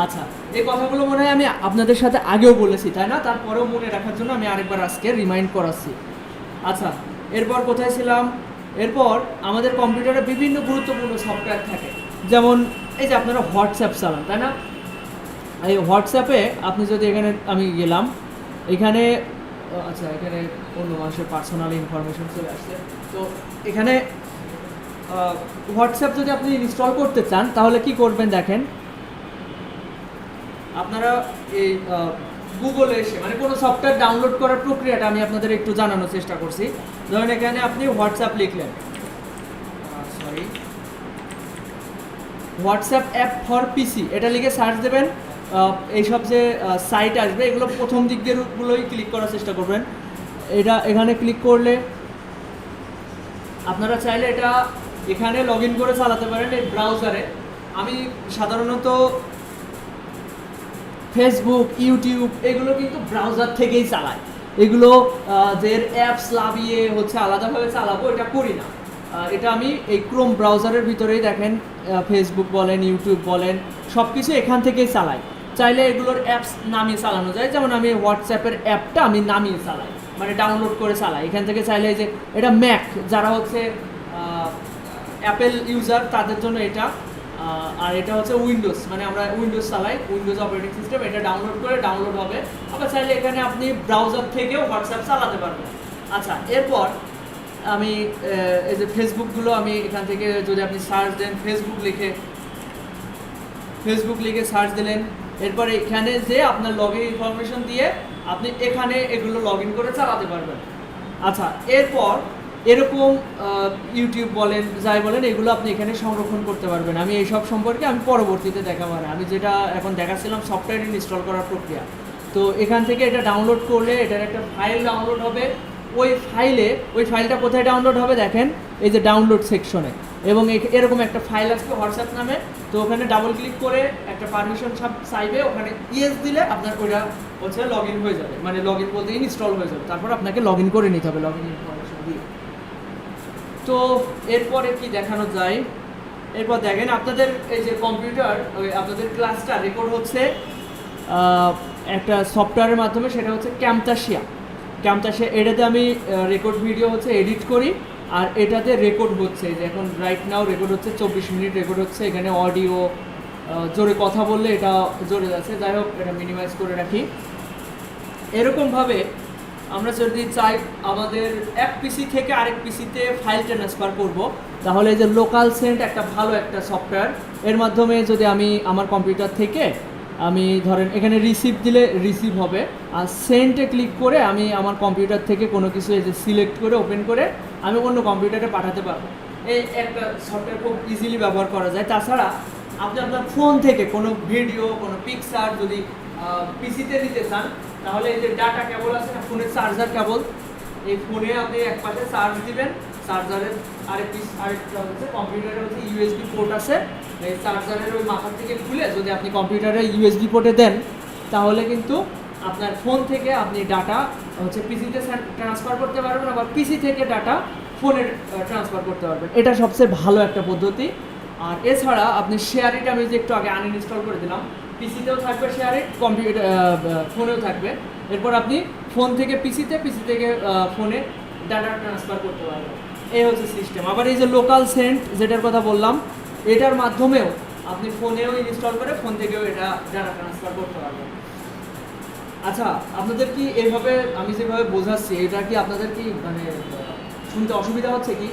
Speaker 1: আচ্ছা, এই কথাগুলো মনে হয় আমি আপনাদের সাথে আগেও বলেছি, তাই না? তারপরেও মনে রাখার জন্য আমি আরেকবার আজকে রিমাইন্ড করাচ্ছি। আচ্ছা, এরপর কোথায় ছিলাম? এরপর আমাদের কম্পিউটারে বিভিন্ন গুরুত্বপূর্ণ সফটওয়্যার থাকে, যেমন এই যে আপনারা হোয়াটসঅ্যাপ চালান, তাই না? এই হোয়াটসঅ্যাপে আপনি যদি এখানে আমি গেলাম, এখানে আচ্ছা এখানে অন্য মানুষের পার্সোনাল ইনফরমেশন চলে আসছে। তো এখানে হোয়াটসঅ্যাপ যদি আপনি ইনস্টল করতে চান তাহলে কি করবেন দেখেন, আপনারা এই গুগলে এসে মানে কোনো সফটওয়্যার ডাউনলোড করার প্রক্রিয়াটা আমি আপনাদের একটু জানানোর চেষ্টা করছি। ধরেন এখানে আপনি হোয়াটসঅ্যাপ লিখলেন, হোয়াটসঅ্যাপ অ্যাপ ফর পিসি এটা লিখে সার্চ দেবেন। এইসব যে সাইট আসবে এগুলো প্রথম দিকগুলোই ক্লিক করার চেষ্টা করবেন। এখানে ক্লিক করলে আপনারা চাইলে এটা এখানে লগ ইন করে চালাতে পারেন এই ব্রাউজারে। আমি সাধারণত ফেসবুক, ইউটিউব এগুলো কিন্তু ব্রাউজার থেকেই চালাই। এগুলো যে অ্যাপস লাভিয়ে আলাদাভাবে চালাবো এটা করি না। এটা আমি এই ক্রোম ব্রাউজারের ভিতরেই দেখেন ফেসবুক বলেন, ইউটিউব বলেন, সব কিছু এখান থেকেই চালাই। চাইলে এগুলোর অ্যাপস নামিয়ে চালানো যায়, যেমন আমি হোয়াটসঅ্যাপের অ্যাপটা আমি নামিয়ে চালাই, মানে ডাউনলোড করে চালাই এখান থেকে। চাইলে যে এটা ম্যাক যারা অ্যাপেল ইউজার তাদের জন্য এটা, আর এটা উইন্ডোজ, মানে আমরা উইন্ডোজ চালাই, উইন্ডোজ অপারেটিং সিস্টেম, এটা ডাউনলোড হবে। আবার চাইলে এখানে আপনি ব্রাউজার থেকেও হোয়াটসঅ্যাপ চালাতে পারবেন। আচ্ছা, এরপর আমি এই যে ফেসবুকগুলো আমি এখান থেকে যদি আপনি সার্চ দেন, ফেসবুক লিখে সার্চ দিলেন, এরপর এখানে যে আপনার লগ ইন ইনফরমেশন দিয়ে আপনি এখানে এগুলো লগ ইন করে চালাতে পারবেন। আচ্ছা, এরপর এরকম ইউটিউব বলেন, যাই বলেন, এগুলো আপনি এখানে সংরক্ষণ করতে পারবেন। আমি এইসব সম্পর্কে আমি পরবর্তীতে দেখাবো। আমি যেটা এখন দেখাচ্ছিলাম সফটওয়্যার ইনস্টল করার প্রক্রিয়া। তো এখান থেকে এটা ডাউনলোড করলে এটার একটা ফাইল ডাউনলোড হবে। ওই ফাইলটা কোথায় ডাউনলোড হবে দেখেন, এই যে ডাউনলোড সেকশনে, এবং এরকম একটা ফাইল আসবে হোয়াটসঅ্যাপ নামে। তো ওখানে ডাবল ক্লিক করে একটা পারমিশন চাইবে, ওখানে ইয়েস দিলে আপনার ওইটা লগ ইন হয়ে যাবে, মানে লগ ইন বলতে ইনস্টল হয়ে যাবে। তারপর আপনাকে লগ ইন করে নিতে হবে লগ ইন ইনফরমেশন দিয়ে। তো এরপরে কি দেখানো যায়, এরপর দেখেন আপনাদের এই যে কম্পিউটার, আপনাদের ক্লাসটা রেকর্ড হচ্ছে একটা সফটওয়্যারের মাধ্যমে, সেটা ক্যামতাসিয়া। এটাতে আমি রেকর্ড ভিডিও এডিট করি, আর এটাতে রেকর্ড হচ্ছে যে এখন রাইট নাও রেকর্ড হচ্ছে 24 মিনিট রেকর্ড হচ্ছে। এখানে অডিও জোরে কথা বললে এটা জোরে যাচ্ছে, যাই হোক এটা মিনিমাইজ করে রাখি। এরকমভাবে আমরা যদি চাই আমাদের এক পিসি থেকে আরেক পিসিতে ফাইল ট্রান্সফার করব, তাহলে যে লোকাল সেন্ট একটা ভালো একটা সফটওয়্যার, এর মাধ্যমে যদি আমি আমার কম্পিউটার থেকে আমি ধরেন এখানে রিসিভ দিলে রিসিভ হবে, আর সেন্টে ক্লিক করে আমি আমার কম্পিউটার থেকে কোনো কিছু সিলেক্ট করে ওপেন করে আমি অন্য কম্পিউটারে পাঠাতে পারবো। এই একটা সফটওয়্যার খুব ইজিলি ব্যবহার করা যায়। তাছাড়া আপনি আপনার ফোন থেকে কোনো ভিডিও, কোনো পিকচার যদি পিসিতে নিতে চান, তাহলে এই যে ডাটা কেবল আছে না, ফোনের চার্জার কেবল, এই ফোনে আপনি এক পাশে চার্জ দিবেন, চার্জারের আরেকটা হচ্ছে কম্পিউটারে হচ্ছে ইউএসবি পোর্ট আছে, এই চার্জারের ওই মাথার থেকে খুলে যদি আপনি কম্পিউটারে ইউএসবি পোর্টে দেন, তাহলে কিন্তু আপনার ফোন থেকে আপনি ডাটা হচ্ছে পিসিতে ট্রান্সফার করতে পারবেন, আবার পিসি থেকে ডাটা ফোনে ট্রান্সফার করতে পারবেন। এটা সবচেয়ে ভালো একটা পদ্ধতি। আর এছাড়া আপনি শেয়ার ইট, আমি যে একটু আগে আনইনস্টল করে দিলাম, পিসিতেও থাকবে শেয়ার ইট, কম্পিউটার ফোনেও থাকবে। এরপর আপনি ফোন থেকে পিসিতে, পিসি থেকে ফোনে ডাটা ট্রান্সফার করতে পারবেন। এই হচ্ছে সিস্টেম। আবার এই যে লোকাল সেন্ট যেটার কথা বললাম, এটার মাধ্যমেও আপনি ফোনেও ইনস্টল করে ফোন থেকেও এটা ডাটা ট্রান্সফার করতে পারবেন। আচ্ছা, আপনাদের কি এইভাবে আমি যেভাবে বোঝাচ্ছি, এটা কি আপনাদের কি মানে শুনতে অসুবিধা হচ্ছে কি?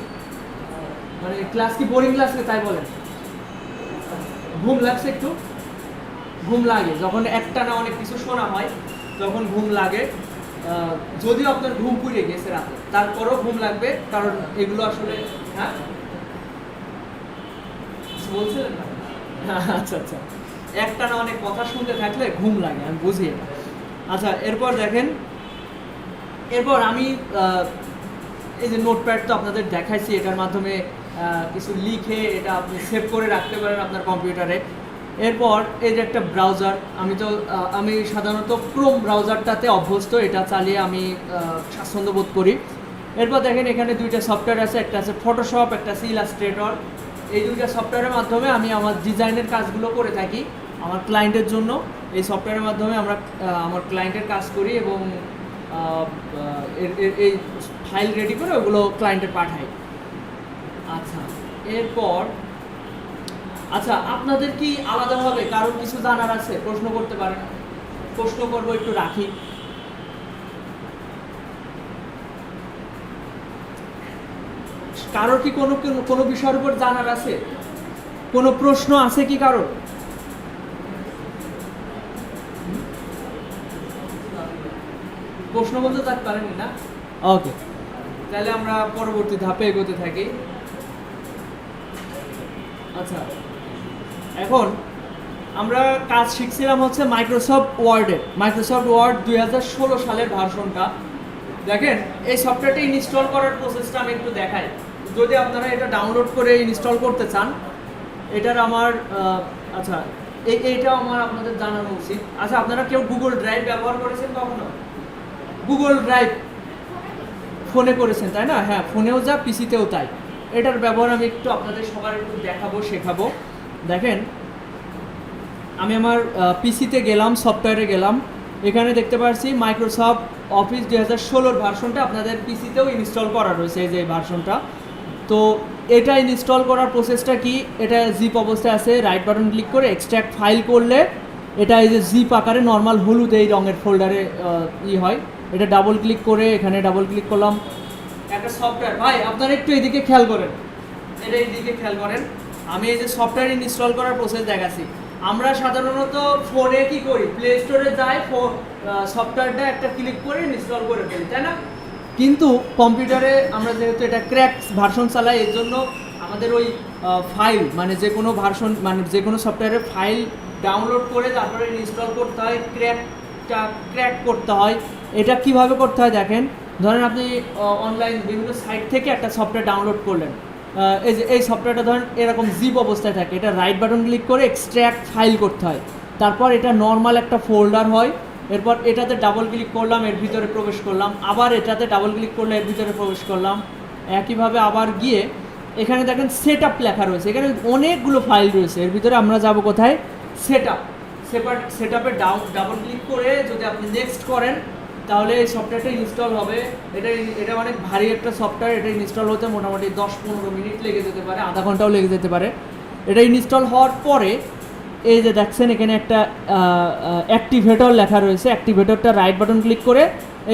Speaker 1: মানে ক্লাস কি বোরিং লাগছে তাই বলেন? ঘুম লাগছে একটু? ঘুম লাগে যখন একটানা অনেক কিছু শোনা হয়, তখন ঘুম লাগে। যদিও আপনার ঘুম পুড়ে গেছে রাতে, তারপরও ঘুম লাগবে, কারণ এগুলো আসলে হ্যাঁ বলছিলেন না? আচ্ছা আচ্ছা, একটানা অনেক কথা শুনতে থাকলে ঘুম লাগে, আমি বুঝি এটা। আচ্ছা, এরপর দেখেন, এরপর আমি এই যে নোটপ্যাড তো আপনাদের দেখাইছি, এটার মাধ্যমে কিছু লিখে এটা আপনি সেভ করে রাখতে পারেন আপনার কম্পিউটারে। এরপর এই যে একটা ব্রাউজার, আমি সাধারণত ক্রোম ব্রাউজারটাতে অভ্যস্ত, এটা চালিয়ে আমি স্বাচ্ছন্দ্য বোধ করি। এরপর দেখেন এখানে দুইটা সফটওয়্যার আছে, একটা আছে ফটোশপ, একটা আছে ইলাস্ট্রেটর। এই দুইটা সফটওয়্যারের মাধ্যমে আমি আমার ডিজাইনের কাজগুলো করে থাকি আমার ক্লায়েন্টের জন্য। এই সফটওয়্যারের মাধ্যমে আমরা আমার ক্লায়েন্টের কাজ করি এবং এই ফাইল রেডি করে ওগুলো ক্লায়েন্টে পাঠাই। আচ্ছা, এরপর আচ্ছা, আপনাদের কি আলাদাভাবে কারোর কিছু জানার আছে? প্রশ্ন করতে পারেন, প্রশ্ন করবো, একটু রাখি। কারোর কি কোনো বিষয়ের উপর জানার আছে? কোনো প্রশ্ন আছে কি কারোর? প্রশ্ন বলতে থাকতে পারেনি না? ওকে, তাহলে আমরা পরবর্তী ধাপে এগোতে থাকি। আচ্ছা, এখন আমরা কাজ শিখছিলাম হচ্ছে মাইক্রোসফট ওয়ার্ড 2016 সালের ভার্সনটা। দেখেন এই সফটওয়্যারটা ইনস্টল করার প্রসেসটা আমি একটু দেখাই, যদি আপনারা এটা ডাউনলোড করে ইনস্টল করতে চান। এটার আমার আচ্ছা, এইটা আমার আপনাদের জানানো উচিত। আচ্ছা, আপনারা কেউ গুগল ড্রাইভ ব্যবহার করেছেন কখনো? গুগল ড্রাইভ ফোনে করেছেন তাই না? হ্যাঁ, ফোনেও যা, পিসিতেও তাই। এটার ব্যবহার আমি একটু আপনাদের সবার একটু দেখাবো, শেখাবো। দেখেন, আমি আমার পিসিতে গেলাম, সফটওয়্যারে গেলাম, এখানে দেখতে পাচ্ছি মাইক্রোসফট অফিস 2016 ভার্সনটা আপনাদের পিসিতেও ইনস্টল করা রয়েছে, এই যে ভার্সনটা। তো এটা ইনস্টল করার প্রসেসটা কি? এটা জিপ অবস্থায় আছে, রাইট বাটন ক্লিক করে এক্সট্র্যাক্ট ফাইল করলে এটা এই যে জিপ আকারে নর্মাল হলুদ এই রঙের ফোল্ডারে হয়। এটা ডাবল ক্লিক করে, এখানে ডাবল ক্লিক করলাম, একটা সফটওয়্যার। ভাই আপনারা একটু এইদিকে খেয়াল করেন, এটা এইদিকে খেয়াল করেন। আমি এই যে সফটওয়্যার ইনস্টল করার প্রসেস দেখাচ্ছি। আমরা সাধারণত ফোনে কি করি, প্লে স্টোরে যাই, সফটওয়্যারটা একটা ক্লিক করে ইনস্টল করে ফেলি, তাই না? কিন্তু কম্পিউটারে আমরা যেহেতু এটা ক্র্যাক ভার্সন চালাই, এর জন্য আমাদের ওই ফাইল মানে যে কোনো ভার্সন মানে যে কোনো সফটওয়্যারের ফাইল ডাউনলোড করে তারপরে ইনস্টল করতে হয়, ক্র্যাক করতে হয়। এটা কিভাবে করতে হয় দেখেন, ধরেন আপনি অনলাইন বিভিন্ন সাইট থেকে একটা সফটওয়্যার ডাউনলোড করলেন, এই যে এই সফটওয়্যারটা ধরেন এরকম জিপ অবস্থায় থাকে, এটা রাইট বাটন ক্লিক করে এক্সট্র্যাক্ট ফাইল করতে হয়, তারপর এটা নর্মাল একটা ফোল্ডার হয়। এরপর এটাতে ডাবল ক্লিক করলাম, এর ভিতরে প্রবেশ করলাম, আবার এটাতে ডাবল ক্লিক করলে এর ভিতরে প্রবেশ করলাম। একইভাবে আবার গিয়ে এখানে দেখেন সেট আপ লেখা রয়েছে, এখানে অনেকগুলো ফাইল রয়েছে, এর ভিতরে আমরা যাব কোথায়? সেট আপে ডাবল ক্লিক করে যদি আপনি নেক্সট করেন, তাহলে এই সফটওয়্যারটা ইনস্টল হবে। এটা অনেক ভারী একটা সফটওয়্যার, এটা ইনস্টল হতে মোটামুটি 10-15 মিনিট লেগে যেতে পারে, আধা ঘন্টাও লেগে যেতে পারে। এটা ইনস্টল হওয়ার পরে এই যে দেখছেন এখানে একটা অ্যাক্টিভেটর লেখা রয়েছে, অ্যাক্টিভেটরটা রাইট বাটন ক্লিক করে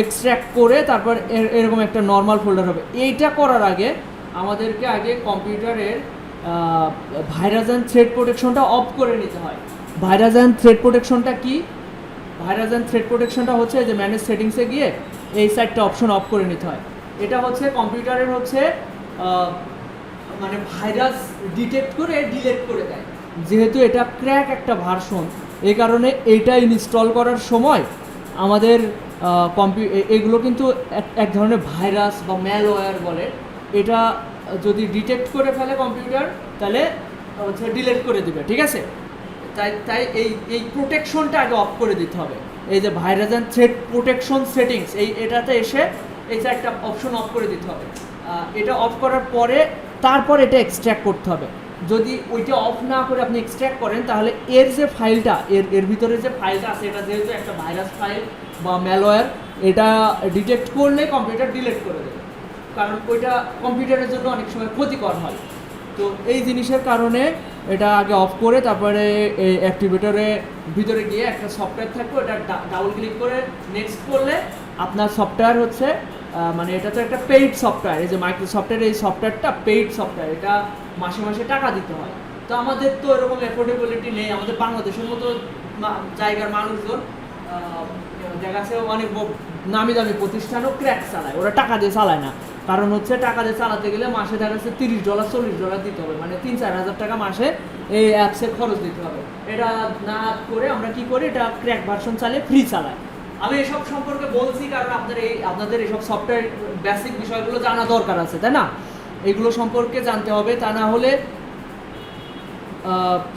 Speaker 1: এক্সট্র্যাক্ট করে তারপর এরকম একটা নর্মাল ফোল্ডার হবে। এইটা করার আগে আমাদেরকে আগে কম্পিউটারের ভাইরাস অ্যান্ড থ্রেড প্রোটেকশনটা অফ করে নিতে হয়। ভাইরাস অ্যান্ড থ্রেড প্রোটেকশনটা কি? ভাইরাস অ্যান্ড থ্রেড প্রোটেকশনটা হচ্ছে যে ম্যানেজ সেটিংসে গিয়ে এই সাইডটা অপশন অফ করে নিতে হয়। এটা হচ্ছে কম্পিউটারের হচ্ছে মানে ভাইরাস ডিটেক্ট করে ডিলিট করে দেয়। যেহেতু এটা ক্র্যাক একটা ভার্সন, এই কারণে এটা ইনস্টল করার সময় আমাদের এগুলো কিন্তু এক ধরনের ভাইরাস বা ম্যালওয়্যার বলে। এটা যদি ডিটেক্ট করে ফেলে কম্পিউটার, তাহলে হচ্ছে ডিলিট করে দিবে, ঠিক আছে। তাই তাই এই প্রোটেকশনটা আগে অফ করে দিতে হবে। এই যে virus and threat protection settings, এটাতে এসে এই যে একটা অপশন অফ করে দিতে হবে। এটা অফ করার পরে তারপর এটা এক্সট্র্যাক্ট করতে হবে। যদি ওইটা অফ না করে আপনি এক্সট্র্যাক্ট করেন, তাহলে এর যে ফাইলটা, এর ভিতরে যে ফাইলটা আছে, এটা যেহেতু একটা ভাইরাস ফাইল বা ম্যালওয়্যার, এটা ডিটেক্ট করলে কম্পিউটার ডিলিট করে দেবে, কারণ ওইটা কম্পিউটারের জন্য অনেক সময় ক্ষতিকর হয়। তো এই জিনিসের কারণে এটা আগে অফ করে তারপরে এই অ্যাক্টিভেটরে ভিতরে গিয়ে একটা সফটওয়্যার থাকবে, ওটা ডাবল ক্লিক করে নেক্সট করলে আপনার সফটওয়্যার হচ্ছে মানে এটা তো একটা পেইড সফটওয়্যার। এই যে মাইক্রোসফটের এই সফটওয়্যারটা পেইড সফটওয়্যার, এটা মাসে মাসে টাকা দিতে হয়। তো আমাদের তো এরকম অ্যাফোর্ডেবিলিটি নেই, আমাদের বাংলাদেশের মতো জায়গার মানুষজন দেখা যাচ্ছে অনেক নামি দামি প্রতিষ্ঠানও ক্র্যাক চালায়, ওরা টাকা দিয়ে চালায় না। কারণ হচ্ছে টাকা দিয়ে চালাতে গেলে মাসে দেখা যাচ্ছে $30 $40 দিতে হবে, মানে 3-4 হাজার টাকা মাসে এই অ্যাপসের খরচ দিতে হবে। এটা না করে আমরা কি করি, এটা ক্র্যাক ভার্সন চালিয়ে ফ্রি চালায়। আমি এসব সম্পর্কে বলছি কারণ আপনাদের এইসব সফটওয়্যার বেসিক বিষয়গুলো জানা দরকার আছে, তাই না? এগুলো সম্পর্কে জানতে হবে, তা না হলে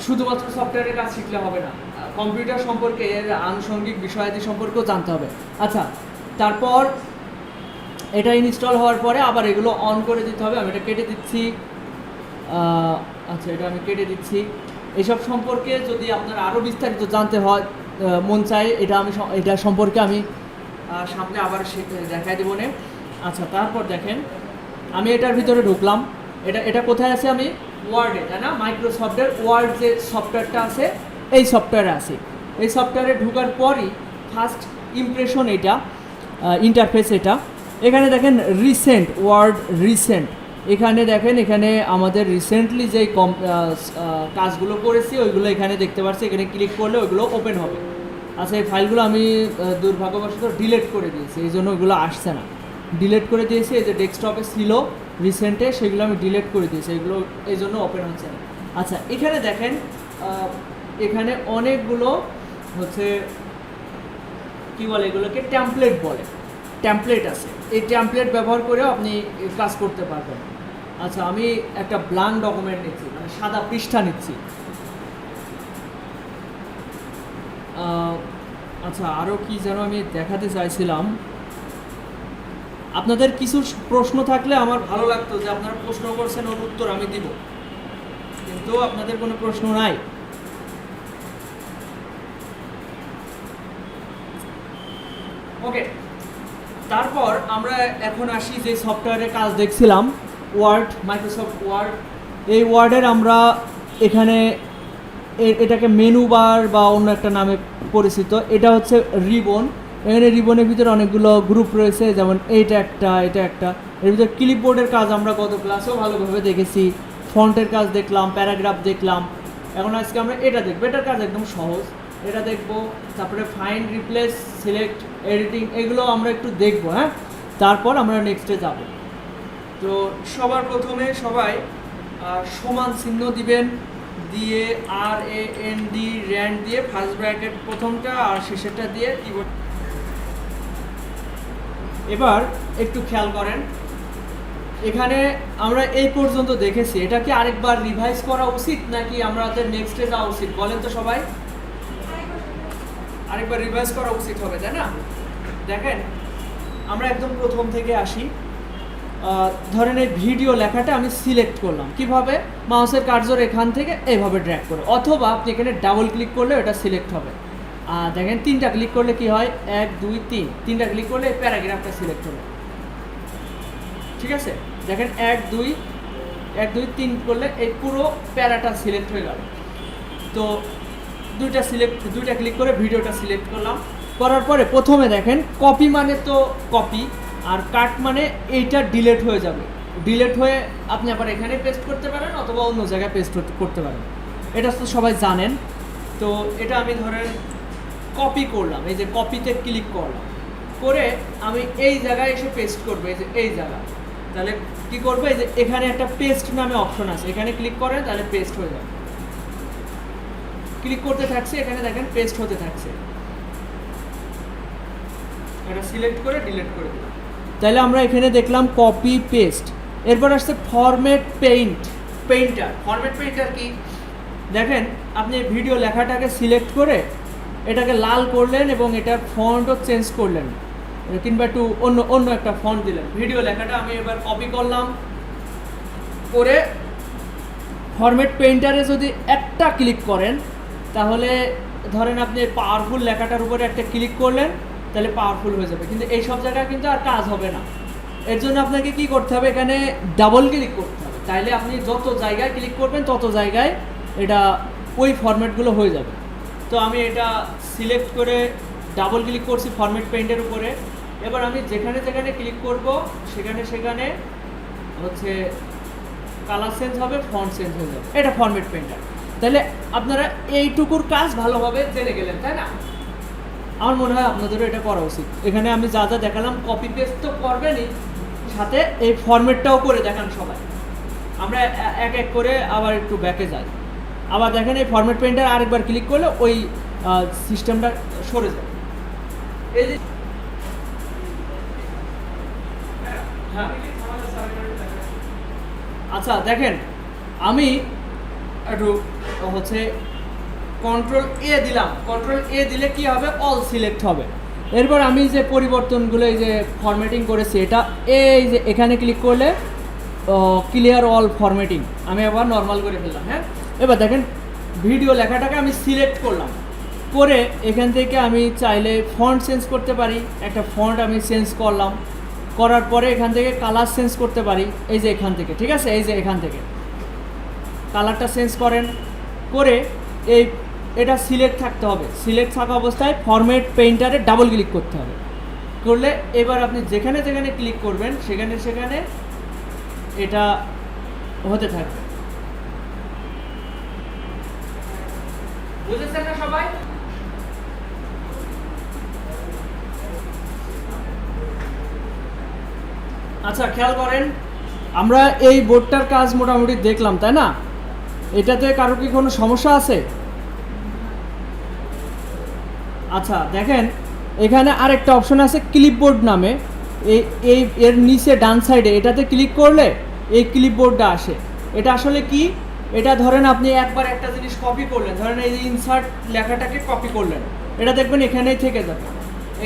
Speaker 1: শুধুমাত্র সফটওয়্যারের কাজ শিখলে হবে না, কম্পিউটার সম্পর্কে এর আনুষঙ্গিক বিষয়াদি সম্পর্কেও জানতে হবে। আচ্ছা, তারপর এটা ইনস্টল হওয়ার পরে আবার এগুলো অন করে দিতে হবে। আমি এটা কেটে দিচ্ছি। আচ্ছা, এটা আমি কেটে দিচ্ছি। এসব সম্পর্কে যদি আপনার আরও বিস্তারিত জানতে হয় মন চাই, এটা সম্পর্কে আমি সামনে আবার দেখাই দেবো না। আচ্ছা, তারপর দেখেন আমি এটার ভিতরে ঢুকলাম। এটা কোথায় আছে? আমি ওয়ার্ডে, তাই না? মাইক্রোসফটের ওয়ার্ড যে সফটওয়্যারটা আছে, এই সফটওয়্যারে আছি। এই সফটওয়্যারে ঢোকার পরই ফার্স্ট ইমপ্রেশন এটা, ইন্টারফেস এটা। এখানে দেখেন রিসেন্ট, ওয়ার্ড রিসেন্ট। এখানে দেখেন, এখানে আমাদের রিসেন্টলি যেই কাজগুলো করেছি ওইগুলো এখানে দেখতে পাচ্ছি। এখানে ক্লিক করলে ওইগুলো ওপেন হবে। আচ্ছা, এই ফাইলগুলো আমি দুর্ভাগ্যবশত ডিলিট করে দিয়েছি, এই জন্য ওইগুলো আসছে না। ডিলিট করে দিয়েছি, এই যে ডেস্কটপে ছিল রিসেন্টে, সেগুলো আমি ডিলিট করে দিয়েছি, এগুলো এই জন্য ওপেন হচ্ছে না। আচ্ছা, এখানে দেখেন এখানে অনেকগুলো হচ্ছে কি বলে, এগুলোকে টেমপ্লেট বলে, টেমপ্লেট আছে। এই টেমপ্লেট ব্যবহার করেও আপনি কাজ করতে পারবেন। আচ্ছা, আমি একটা ব্ল্যাঙ্ক ডকুমেন্ট নিচ্ছি, মানে সাদা পৃষ্ঠা নিচ্ছি। আচ্ছা, আরও কি যেন আমি দেখাতে চাইছিলাম। আপনাদের কিছু প্রশ্ন থাকলে আমার ভালো লাগতো যে আপনারা প্রশ্ন করছেন, ওর উত্তর আমি দিব, কিন্তু আপনাদের কোনো প্রশ্ন নাই। ওকে, তারপর আমরা এখন আসি যে সফটওয়্যারের কাজ দেখছিলাম, ওয়ার্ড, মাইক্রোসফট ওয়ার্ড। এই ওয়ার্ডের আমরা এখানে এটাকে মেনু বার বা অন্য একটা নামে পরিচিত। এটা হচ্ছে রিবন। এখানে রিবনের ভিতরে অনেকগুলো গ্রুপ রয়েছে, যেমন এটা একটা, এটা একটা। এর ভিতরে ক্লিপবোর্ডের কাজ আমরা গত ক্লাসেও ভালোভাবে দেখেছি, ফন্টের কাজ দেখলাম, প্যারাগ্রাফ দেখলাম। এখন আজকে আমরা এটা দেখবো, এটার কাজ একদম সহজ, এটা দেখবো। তারপরে ফাইন্ড, রিপ্লেস, সিলেক্ট, এডিটিং, এগুলো আমরা একটু দেখবো। হ্যাঁ, তারপর আমরা নেক্সটে যাব। তো সবার প্রথমে সবাই সমান চিহ্ন দিবেন, দিয়ে RAND র্যান্ড দিয়ে ফার্স্ট ব্র্যাকেট প্রথমটা আর শেষেরটা দিয়ে কিবোর্ড। এবার একটু খেয়াল করেন, এখানে আমরা এই পর্যন্ত দেখেছি। এটা কি আরেকবার রিভাইজ করা উচিত নাকি আমাদের নেক্সটে যাওয়া উচিত? বলেন তো সবাই। আরেকবার রিভাইজ করা উচিত হবে, তাই না? দেখেন, আমরা একদম প্রথম থেকে আসি। ধরেন এই ভিডিও লেখাটা আমি সিলেক্ট করলাম কিভাবে? মাউসের কার্সর এখান থেকে এইভাবে ড্র্যাগ করে, অথবা আপনি এখানে ডাবল ক্লিক করলে এটা সিলেক্ট হবে। দেখেন 3টা ক্লিক করলে কি হয়? 1 2 3, 3টা ক্লিক করলে এই প্যারাগ্রাফটা সিলেক্ট হবে। ঠিক আছে, দেখেন 1 2 3 করলে এই পুরো প্যারাটা সিলেক্ট হয়ে গেল। তো দুইটা ক্লিক করে ভিডিওটা সিলেক্ট করলাম। করার পরে প্রথমে দেখেন কপি মানে তো কপি, আর কাট মানে এইটা ডিলিট হয়ে যাবে। ডিলিট হয়ে আপনি আবার এখানে পেস্ট করতে পারেন অথবা অন্য জায়গায় পেস্ট করতে পারেন, এটা তো সবাই জানেন। তো এটা আমি ধরেন কপি করলাম, এই যে কপিতে ক্লিক করলাম, করে আমি এই জায়গায় এসে পেস্ট করবো, এই যে এই জায়গা। তাহলে কি করবে, এই যে এখানে একটা পেস্ট নামে অপশন আছে, এখানে ক্লিক করেন তাহলে পেস্ট হয়ে যাবে। ক্লিক করতে থাকছে, এখানে দেখেন পেস্ট হতে থাকছে। এটা সিলেক্ট করে ডিলিট করে দিলাম। তাহলে আমরা এখানে দেখলাম কপি পেস্ট। এরপর আসছে ফরম্যাট পেইন্টার। ফরম্যাট পেইন্টার কি দেখেন, আপনি ভিডিও লেখাটাকে সিলেক্ট করে এটাকে লাল করলেন এবং এটার ফন্টও চেঞ্জ করলেন, কিংবা একটু অন্য একটা ফন্ট দিলেন। ভিডিও লেখাটা আমি এবার কপি করলাম, করে ফরম্যাট পেইন্টারে যদি একটা ক্লিক করেন তাহলে ধরেন আপনি পাওয়ারফুল লেখাটার উপরে একটা ক্লিক করলেন, তাহলে পাওয়ারফুল হয়ে যাবে। কিন্তু এই সব জায়গায় কিন্তু আর কাজ হবে না। এর জন্য আপনাকে কি করতে হবে, এখানে ডাবল ক্লিক করতে হবে। তাইলে আপনি যত জায়গায় ক্লিক করবেন তত জায়গায় এটা ওই ফরম্যাটগুলো হয়ে যাবে। তো আমি এটা সিলেক্ট করে ডাবল ক্লিক করছি ফরম্যাট পেইন্টের উপরে। এবার আমি যেখানে যেখানে ক্লিক করব সেখানে হচ্ছে কালার চেঞ্জ হবে, ফন্ট চেঞ্জ হয়ে যাবে। এটা ফরম্যাট পেইন্টার। তাহলে আপনারা এইটুকুর কাজ ভালোভাবে জেনে গেলেন, তাই না? আমার মনে হয় আপনাদেরও এটা করা উচিত। এখানে আমি যা যা দেখালাম কপি পেস্ট তো করবেনই, সাথে এই ফরম্যাটটাও করে দেখান সবাই। আমরা এক এক করে আবার একটু ব্যাকে যাই। আবার দেখেন এই ফরম্যাট পেইন্টার আরেকবার ক্লিক করলে ওই সিস্টেমটা সরে যায়। এই যে হ্যাঁ, আচ্ছা দেখেন, আমি একটু হচ্ছে কন্ট্রোল এ দিলাম। কন্ট্রোল এ দিলে কি হবে, অল সিলেক্ট হবে। এরপর আমি যে পরিবর্তনগুলো এই যে ফরম্যাটিং করেছি, এটা এই যে এখানে ক্লিক করলে ক্লিয়ার অল ফরম্যাটিং, আমি আবার নর্মাল করে ফেললাম। হ্যাঁ, এবার দেখেন ভিডিও লেখাটাকে আমি সিলেক্ট করলাম, করে এখান থেকে আমি চাইলে ফন্ট চেঞ্জ করতে পারি। একটা ফন্ট আমি চেঞ্জ করলাম, করার পরে এখান থেকে কালার চেঞ্জ করতে পারি, এই যে এখান থেকে, ঠিক আছে? এই যে এখান থেকে কালারটা চেঞ্জ করেন, করে এটা সিলেক্ট থাকতে হবে। সিলেক্ট থাকা অবস্থায় ফরম্যাট পেইন্টারে ডাবল ক্লিক করতে হবে। করলে এবার আপনি যেখানে যেখানে ক্লিক করবেন সেখানে এটা হতে থাকবে। বুঝেছেন না সবাই? আচ্ছা খেয়াল করেন, আমরা এই বোর্ডটার কাজ মোটামুটি দেখলাম, তাই না? এটাতে কারো কি কোনো সমস্যা আছে? আচ্ছা দেখেন, এখানে আরেকটা অপশন আছে ক্লিপবোর্ড নামে। এর নিচে ডান সাইডে এটাতে ক্লিক করলে এই ক্লিপবোর্ডটা আসে। এটা আসলে কি, এটা ধরেন আপনি একবার একটা জিনিস কপি করলেন, ধরেন এই যে ইনসার্ট লেখাটাকে কপি করলেন, এটা দেখবেন এখানেই থেকে যাবে।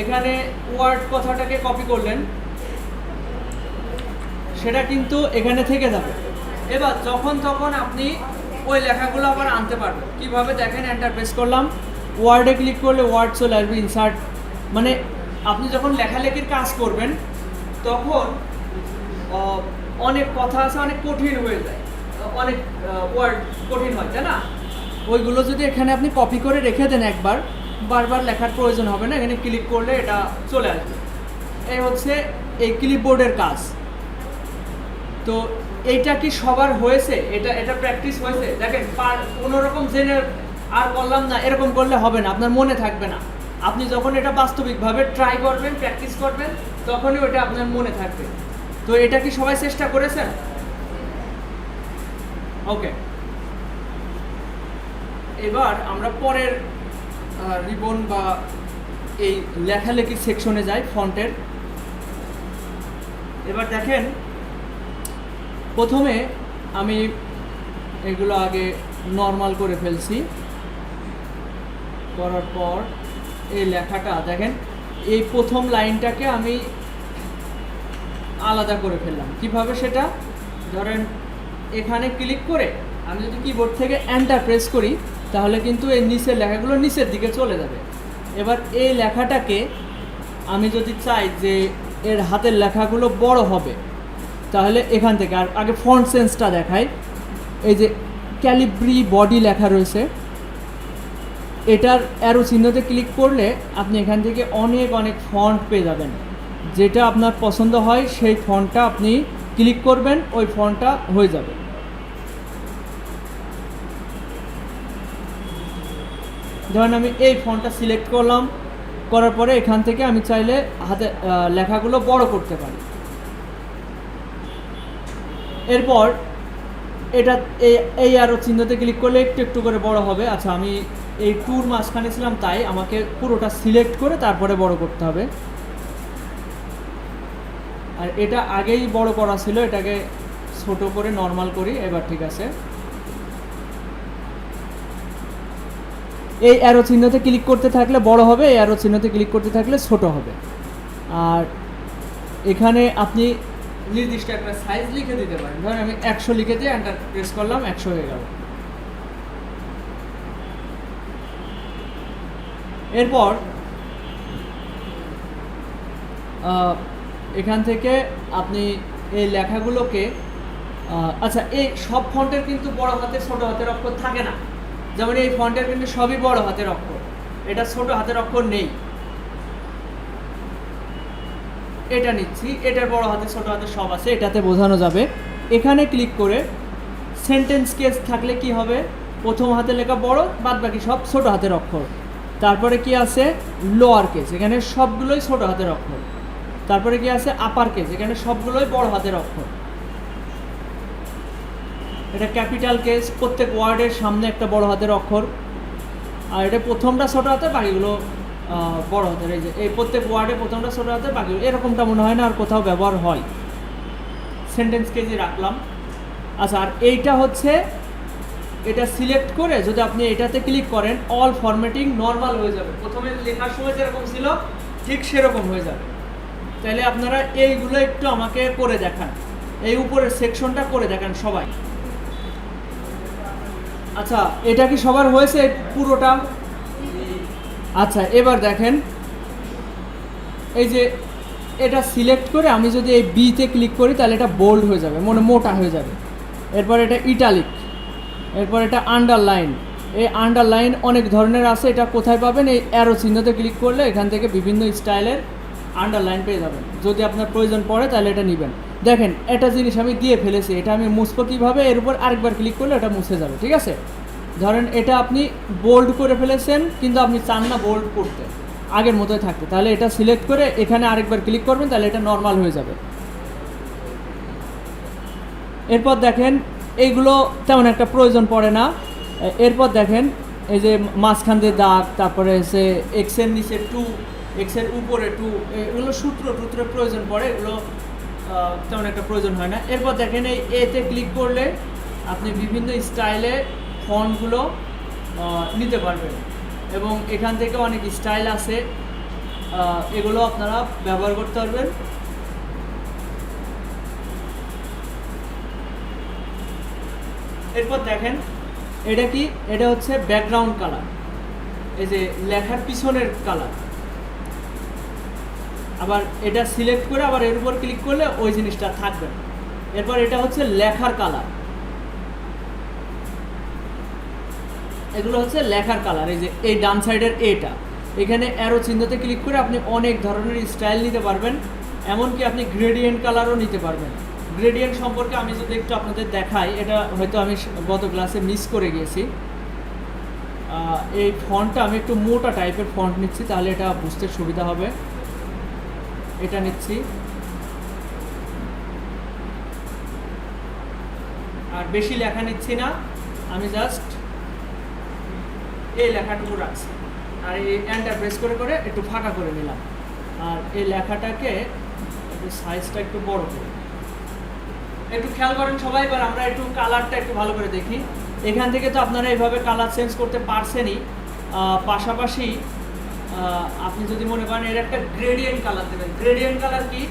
Speaker 1: এখানে ওয়ার্ড কথাটাকে কপি করলেন, সেটা কিন্তু এখানে থেকে যাবে। এবার যখন তখন আপনি ওই লেখাগুলো আবার আনতে পারবেন। কীভাবে দেখেন, এন্টার প্রেস করলাম, ওয়ার্ডে ক্লিক করলে ওয়ার্ড চলে আসবে, ইনসার্ট। মানে আপনি যখন লেখালেখির কাজ করবেন তখন অনেক কথা আছে, অনেক কঠিন হয়ে যায়, অনেক ওয়ার্ড কঠিন হয়, তাই না? ওইগুলো যদি এখানে আপনি কপি করে রেখে দেন, একবার বারবার লেখার প্রয়োজন হবে না, এখানে ক্লিক করলে এটা চলে আসবে। এই হচ্ছে এই ক্লিপবোর্ডের কাজ। তো এইটা কি সবার হয়েছে? এটা প্র্যাকটিস হয়েছে? দেখেন, কোনোরকম জেনে আর করলাম না এরকম করলে হবে না, আপনার মনে থাকবে না। আপনি যখন এটা বাস্তবিকভাবে ট্রাই করবেন, প্র্যাকটিস করবেন, তখনই ওটা আপনার মনে থাকবে। তো এটা কি সবাই চেষ্টা করেছেন? ওকে, এবার আমরা পরের রিবন বা এই লেখালেখির সেকশনে যাই, ফন্টের। এবার দেখেন, প্রথমে আমি এগুলো আগে নর্মাল করে ফেলছি, করার পর এই লেখাটা দেখেন, এই প্রথম লাইনটাকে আমি আলাদা করে ফেললাম। কিভাবে সেটা, ধরেন এখানে ক্লিক করে আমি যদি কিবোর্ড থেকে এন্টার প্রেস করি তাহলে কিন্তু এই নিচের লেখাগুলো নিচের দিকে চলে যাবে। এবার এই লেখাটাকে আমি যদি চাই যে এর হাতের লেখাগুলো বড় হবে, তাহলে এখান থেকে আর আগে ফন্ট সেন্সটা দেখাই। এই যে ক্যালিব্রি বডি লেখা রয়েছে, এটার অ্যারো চিহ্নতে ক্লিক করলে আপনি এখান থেকে অনেক ফন্ট পেয়ে যাবেন। যেটা আপনার পছন্দ হয় সেই ফন্টটা আপনি ক্লিক করবেন, ওই ফন্টটা হয়ে যাবে। ধরেন আমি এই ফন্টটা সিলেক্ট করলাম, করার পরে এখান থেকে আমি চাইলে হাতে লেখাগুলো বড় করতে পারি। এরপর এটা এই আরও চিহ্নতে ক্লিক করলে একটু একটু করে বড় হবে। আচ্ছা, আমি এই টুর মাঝখানে ছিলাম, তাই আমাকে পুরোটা সিলেক্ট করে তারপরে বড় করতে হবে। আর এটা আগেই বড় করা ছিল, এটাকে ছোট করে নর্মাল করি। এবার ঠিক আছে। এই অ্যারো চিহ্নতে ক্লিক করতে থাকলে বড় হবে, এই অ্যারো চিহ্নতে ক্লিক করতে থাকলে ছোট হবে। আর এখানে আপনি নির্দিষ্ট একটা সাইজ লিখে দিতে পারেন। ধরেন আমি 100 লিখে দিয়ে এন্টার প্রেস করলাম, 100 হয়ে গেল। এরপর এখান থেকে আপনি এই লেখাগুলোকে আচ্ছা, এই সব ফন্টের কিন্তু বড় হাতের ছোট হাতের অক্ষর থাকে না। যেমন এই ফন্টের কিন্তু সবই বড় হাতের অক্ষর, এটা ছোট হাতের অক্ষর নেই। এটা নিচ্ছি, এটার বড় হাতে ছোট হাতে সব আছে, এটাতে বোঝানো যাবে। এখানে ক্লিক করে সেন্টেন্স কেস থাকলে কি হবে, প্রথম হাতে লেখা বড়, বাদ বাকি সব ছোট হাতের অক্ষর। তারপরে কি আছে লোয়ার কেস, এখানে সবগুলোই ছোট হাতের অক্ষর। তারপরে কি আছে আপার কেস, এখানে সবগুলোই বড় হাতের অক্ষর। এটা ক্যাপিটাল কেস, প্রত্যেক ওয়ার্ডের সামনে একটা বড় হাতের অক্ষর। আর এটা প্রথমটা ছোট হাতে, বাকিগুলো বড় হাতের। এই যে এই প্রত্যেক ওয়ার্ডে প্রথমটা ছোট হাতে, বাকিগুলো এরকমটা মনে হয় না আর কোথাও ব্যবহার হয়। সেন্টেন্স কেজি রাখলাম। আচ্ছা, আর এইটা হচ্ছে, এটা সিলেক্ট করে যদি আপনি এটাতে ক্লিক করেন, অল ফরম্যাটিং নর্মাল হয়ে যাবে। প্রথমে লেখার সময় যেরকম ছিল ঠিক সেরকম হয়ে যাবে। তাহলে আপনারা এইগুলো একটু আমাকে করে দেখান, এই উপরের সেকশনটা করে দেখান সবাই। আচ্ছা, এটা কি সবার হয়েছে পুরোটা? আচ্ছা, এবার দেখেন, এই যে এটা সিলেক্ট করে আমি যদি এই বিতে ক্লিক করি তাহলে এটা বোল্ড হয়ে যাবে, মানে মোটা হয়ে যাবে। এরপর এটা ইটালিক, এরপর এটা আন্ডারলাইন। এই আন্ডারলাইন অনেক ধরনের আছে, এটা কোথায় পাবেন? এই অ্যারো চিহ্নতে ক্লিক করলে এখান থেকে বিভিন্ন স্টাইলের আন্ডারলাইন পেয়ে যাবেন। যদি আপনার প্রয়োজন পড়ে তাহলে এটা নেবেন। দেখেন, একটা জিনিস আমি দিয়ে ফেলেছি, এটা আমি মুছবো কীভাবে? এর উপর আরেকবার ক্লিক করলে এটা মুছে যাবে, ঠিক আছে? ধরেন এটা আপনি বোল্ড করে ফেলেছেন, কিন্তু আপনি চান না বোল্ড করতে, আগের মতোই থাকতে, তাহলে এটা সিলেক্ট করে এখানে আরেকবার ক্লিক করবেন, তাহলে এটা নর্মাল হয়ে যাবে। এরপর দেখেন, এইগুলো তেমন একটা প্রয়োজন পড়ে না। এরপর দেখেন, এই যে মাঝখান দিয়ে দাগ, তারপরে এসে এক্সের নিচে 2, এক্সের উপরে 2, এগুলো সূত্রের প্রয়োজন পড়ে, এগুলো তেমন একটা প্রয়োজন হয় না। এরপর দেখেন, এই এতে ক্লিক করলে আপনি বিভিন্ন স্টাইলে ফন্টগুলো নিতে পারবেন, এবং এখান থেকে অনেক স্টাইল আছে, এগুলো আপনারা ব্যবহার করতে পারবেন। এরপর দেখেন, এটা কি? এটা হচ্ছে ব্যাকগ্রাউন্ড কালার, এই যে লেখার পিছনের কালার। আবার এটা সিলেক্ট করে আবার এর উপর ক্লিক করলে ওই জিনিসটা থাকবে। এরপর এটা হচ্ছে লেখার কালার, এগুলো হচ্ছে লেখার কালার। এই যে এই ডান সাইডের এটা, এখানে অ্যারো চিহ্নতে ক্লিক করে আপনি অনেক ধরনের স্টাইল নিতে পারবেন, এমনকি আপনি গ্রেডিয়েন্ট কালারও নিতে পারবেন। গ্রেডিয়েন্ট সম্পর্কে আমি যদি একটু আপনাদের দেখাই, এটা হয়তো আমি গত ক্লাসে মিস করে গিয়েছি। এই ফন্টটা আমি একটু মোটা টাইপের ফন্ট নিচ্ছি, তাহলে এটা বুঝতে সুবিধা হবে। এটা নিচ্ছি, আর বেশি লেখা নিচ্ছি না, আমি জাস্ট এই লেখাটুকু রাখছি, আর এই এন্টার প্রেস করে করে একটু ফাঁকা করে নিলাম। আর এই লেখাটাকে একটু সাইজটা একটু বড় করে, একটু খেয়াল করেন সবাই। এবার আমরা একটু কালারটা একটু ভালো করে দেখি। এখান থেকে তো আপনারা এইভাবে কালার চেঞ্জ করতে পারছেনই, পাশাপাশি আপনি যদি মনে করেন এর একটা গ্রেডিয়েন্ট কালার দেবেন। গ্রেডিয়েন্ট কালার কি?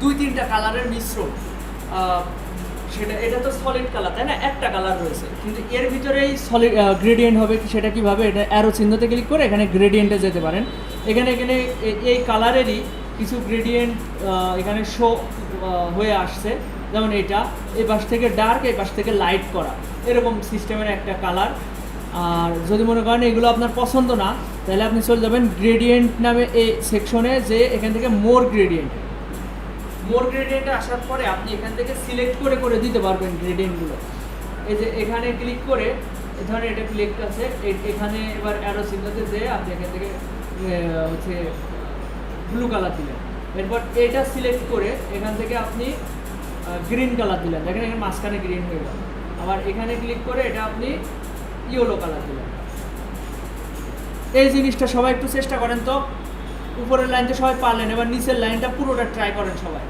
Speaker 1: 2-3টা কালারের মিশ্রণ। সেটা, এটা তো সলিড কালার, তাই না? একটা কালার রয়েছে, কিন্তু এর ভিতরেই সলিড গ্রেডিয়েন্ট হবে। সেটা কীভাবে? এটা অ্যারো চিহ্নতে ক্লিক করে এখানে গ্রেডিয়েন্টে যেতে পারেন। এখানে এই কালারেরই কিছু গ্রেডিয়েন্ট এখানে শো হয়ে আসছে, যেমন এটা এই পাশ থেকে ডার্ক, এই পাশ থেকে লাইট করা, এরকম সিস্টেমের একটা কালার। আর যদি মনে করেন এগুলো আপনার পছন্দ না, তাহলে আপনি চলে যাবেন গ্রেডিয়েন্ট নামে এই সেকশনে, যে এখান থেকে মোর গ্রেডিয়েন্টে আসার পরে আপনি এখান থেকে সিলেক্ট করে করে দিতে পারবেন গ্রেডিয়েন্টগুলো। এই যে এখানে ক্লিক করে, ধরেন এটা ক্লিক আছে, এখানে এবার অ্যারো চিহ্নতে যে আপনি এখান থেকে হচ্ছে ব্লু কালার দিলেন। এরপর এটা সিলেক্ট করে এখান থেকে আপনি গ্রিন কালার দিলেন, দেখেন এখানে মাঝখানে গ্রিন হয়ে গেল। আবার এখানে ক্লিক করে এটা আপনি ইয়েলো কালার দিলেন। এই জিনিসটা সবাই একটু চেষ্টা করেন তো। উপরের লাইনটা সবাই পারলেন, এবার নিচের লাইনটা পুরোটা ট্রাই করেন সবাই।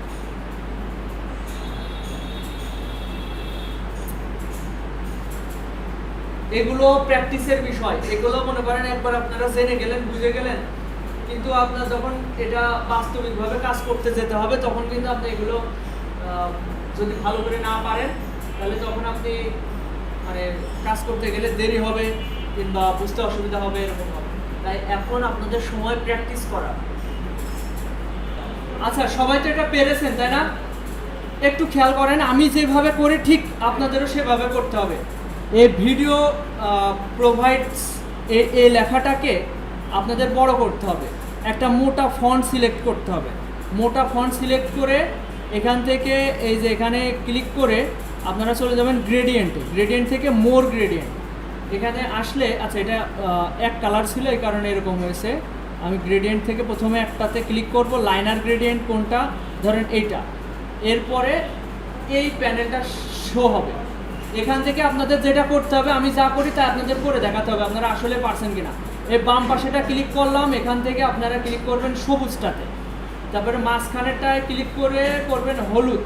Speaker 1: এগুলো প্র্যাকটিসের বিষয়, এগুলো মনে করেন একবার আপনারা জেনে গেলেন, বুঝে গেলেন, কিন্তু আপনার যখন এটা বাস্তবিকভাবে কাজ করতে যেতে হবে তখন কিন্তু আপনি এগুলো যদি ভালো করে না পারেন তাহলে তখন আপনি মানে কাজ করতে গেলে দেরি হবে কিংবা বুঝতে অসুবিধা হবে, এরকম হবে। তাই এখন আপনাদের সময় প্র্যাকটিস করা। আচ্ছা, সবাই তো এটা পেরেছেন তাই না? একটু খেয়াল করেন, আমি যেভাবে করি ঠিক আপনাদেরও সেভাবে করতে হবে। এই ভিডিও প্রোভাইডস এই লেখাটাকে আপনাদের বড় করতে হবে। একটা মোটা ফন্ট সিলেক্ট করতে হবে। মোটা ফন্ট সিলেক্ট করে এখান থেকে এই যে এখানে ক্লিক করে আপনারা চলে যাবেন গ্রেডিয়েন্টে। গ্রেডিয়েন্ট থেকে মোর গ্রেডিয়েন্ট এখানে আসলে, আচ্ছা এটা এক কালার ছিল এই কারণে এরকম হয়েছে। আমি গ্রেডিয়েন্ট থেকে প্রথমে একটাতে ক্লিক করব, লাইনার গ্রেডিয়েন্ট কোনটা, ধরেন এইটা। এরপরে এই প্যানেলটা শো হবে। এখান থেকে আপনাদের যেটা করতে হবে, আমি যা করি তা আপনাদের করে দেখাতে হবে আপনারা আসলে পারছেন কিনা। এই বাম পাশেটা ক্লিক করলাম, এখান থেকে আপনারা ক্লিক করবেন সবুজটাতে, তারপরে মাঝখানেরটায় ক্লিক করে করবেন হলুদ,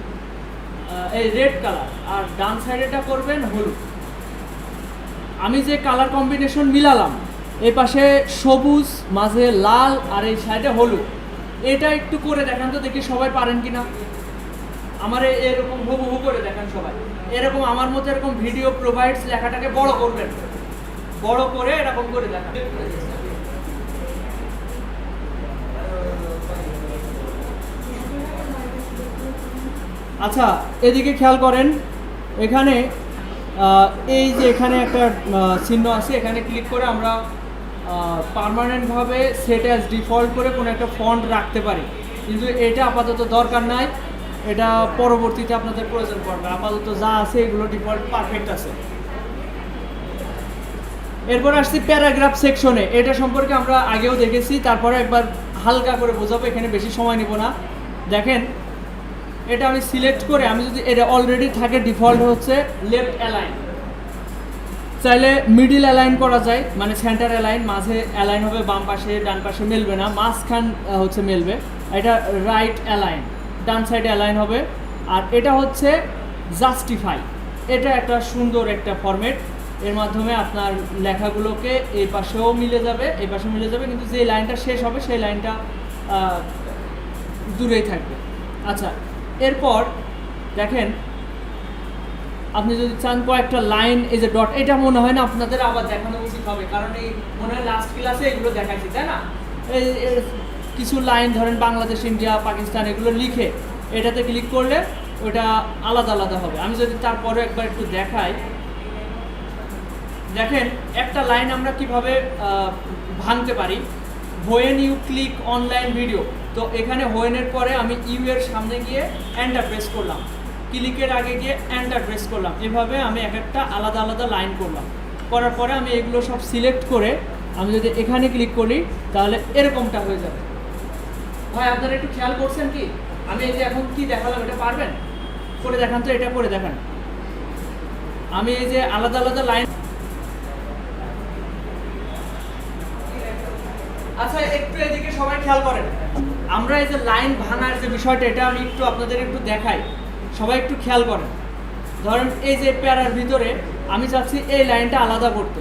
Speaker 1: এই রেড কালার, আর ডান সাইডেটা করবেন হলুদ। আমি যে কালার কম্বিনেশন মিলালাম, এই পাশে সবুজ, মাঝে লাল, আর এই সাইডে হলুদ, এটা একটু করে দেখান তো দেখি সবাই পারেন কিনা। আমার এরকম হুবহু করে দেখান সবাই। এরকম আমার মতো এরকম ভিডিও প্রোভাইডস লেখাটাকে বড় করবেন, বড় করে এরকম করে দেখান। আচ্ছা, এদিকে খেয়াল করেন, এখানে এই যে এখানে একটা চিহ্ন আছে, এখানে ক্লিক করে আমরা পার্মানেন্টভাবে সেট অ্যাজ ডিফল্ট করে কোনো একটা ফন্ট রাখতে পারি, কিন্তু এটা আপাতত দরকার নাই, এটা পরবর্তীতে আপনাদের প্রয়োজন পড়বে। আপাতত যা আছে এগুলো ডিফল্ট পারফেক্ট আছে। এরপর আসছি প্যারাগ্রাফ সেকশনে। এটা সম্পর্কে আমরা আগেও দেখেছি, তারপরে একবার হালকা করে বোঝাবো, এখানে বেশি সময় নিব না। দেখেন, এটা আমি সিলেক্ট করে, আমি যদি এটা অলরেডি থাকে ডিফল্ট হচ্ছে লেফট অ্যালাইন, চাইলে মিডিল অ্যালাইন করা যায়, মানে সেন্টার অ্যালাইন, মাঝে অ্যালাইন হবে, বাম পাশে ডান পাশে মেলবে না, মাঝখান হচ্ছে মেলবে। এটা রাইট অ্যালাইন, ডান সাইডে অ্যালাইন হবে। আর এটা হচ্ছে জাস্টিফাই, এটা একটা সুন্দর একটা ফরম্যাট, এর মাধ্যমে আপনার লেখাগুলোকে এই পাশেও মিলে যাবে, এই পাশেও মিলে যাবে, কিন্তু যে লাইনটা শেষ হবে সেই লাইনটা দূরেই থাকবে। আচ্ছা, এরপর দেখেন, আপনি যদি চান কয়েকটা লাইন, এই যে ডট, এটা মনে হয় না আপনাদের আবার দেখানো উচিত হবে, কারণ এই মনে হয় লাস্ট ক্লাসে এগুলো দেখাইছি তাই না। এই কিছু লাইন ধরেন বাংলাদেশ, ইন্ডিয়া, পাকিস্তান, এগুলো লিখে এটাতে ক্লিক করলে ওটা আলাদা আলাদা হবে। আমি যদি তারপরে একবার একটু দেখাই, দেখেন একটা লাইন আমরা কিভাবে ভাঙতে পারি। When you click online video, তো এখানে হোয়েনের পরে আমি ইউ এর সামনে গিয়ে এন্টার প্রেস করলাম, ক্লিকের আগে গিয়ে এন্টার প্রেস করলাম, এভাবে আমি এক একটা আলাদা আলাদা লাইন করলাম। করার পরে আমি এগুলো সব সিলেক্ট করে আমি যদি এখানে ক্লিক করি তাহলে এরকমটা হয়ে যাবে। ভাই আপনারা একটু খেয়াল করছেন কি, আমি এই যে এখন কি দেখালাম, এটা পারবেন করে দেখান তো, এটা করে দেখান। আমি এই যে আলাদা আলাদা লাইন, আচ্ছা একটু এদিকে সবাই খেয়াল করেন, আমরা এই যে লাইন ভাঙার যে বিষয়টা, এটা আমি একটু আপনাদের একটু দেখাই, সবাই একটু খেয়াল করেন। ধরেন এই যে প্যারার ভিতরে আমি চাচ্ছি এই লাইনটা আলাদা করতে,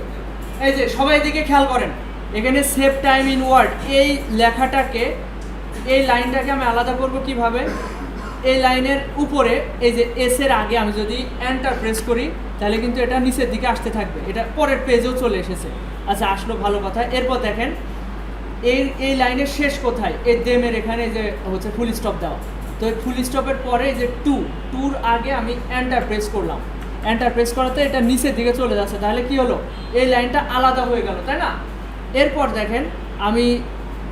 Speaker 1: এই যে সবাই এদিকে খেয়াল করেন, এখানে সেভ টাইম ইন ওয়ার্ড, এই লেখাটাকে, এই লাইনটাকে আমি আলাদা করব কিভাবে। এই লাইনের উপরে এই যে এস এর আগে আমি যদি এন্টার প্রেস করি তাহলে কিন্তু এটা নিচের দিকে আসতে থাকবে, এটা পরের পেজেও চলে এসেছে। আচ্ছা, আসলো ভালো কথা। এরপর দেখেন এই লাইনের শেষ কোথায়, এই দেমের এখানে যে হচ্ছে ফুল স্টপ দেওয়া, তো এই ফুল স্টপের পরে যে টুর আগে আমি এন্টার প্রেস করলাম, এন্টার প্রেস করাতে এটা নিচের দিকে চলে যাচ্ছে, তাহলে কি হলো, এই লাইনটা আলাদা হয়ে গেল তাই না। এরপর দেখেন আমি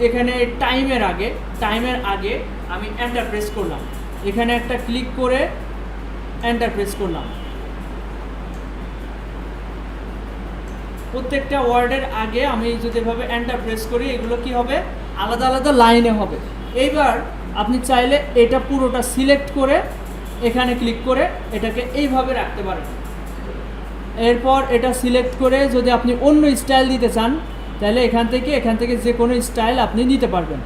Speaker 1: এখানে টাইমের আগে আমি এন্টার প্রেস করলাম, এখানে একটা ক্লিক করে এন্টার প্রেস করলাম, প্রত্যেকটা ওয়ার্ডের আগে আমি যদি এভাবে এন্টার প্রেস করি এগুলো কি হবে, আলাদা আলাদা লাইনে হবে। এইবার আপনি চাইলে এটা পুরোটা সিলেক্ট করে এখানে ক্লিক করে এটাকে এইভাবে রাখতে পারেন। এরপর এটা সিলেক্ট করে যদি আপনি অন্য স্টাইল দিতে চান তাহলে এখান থেকে যে কোনো স্টাইল আপনি নিতে পারবেন।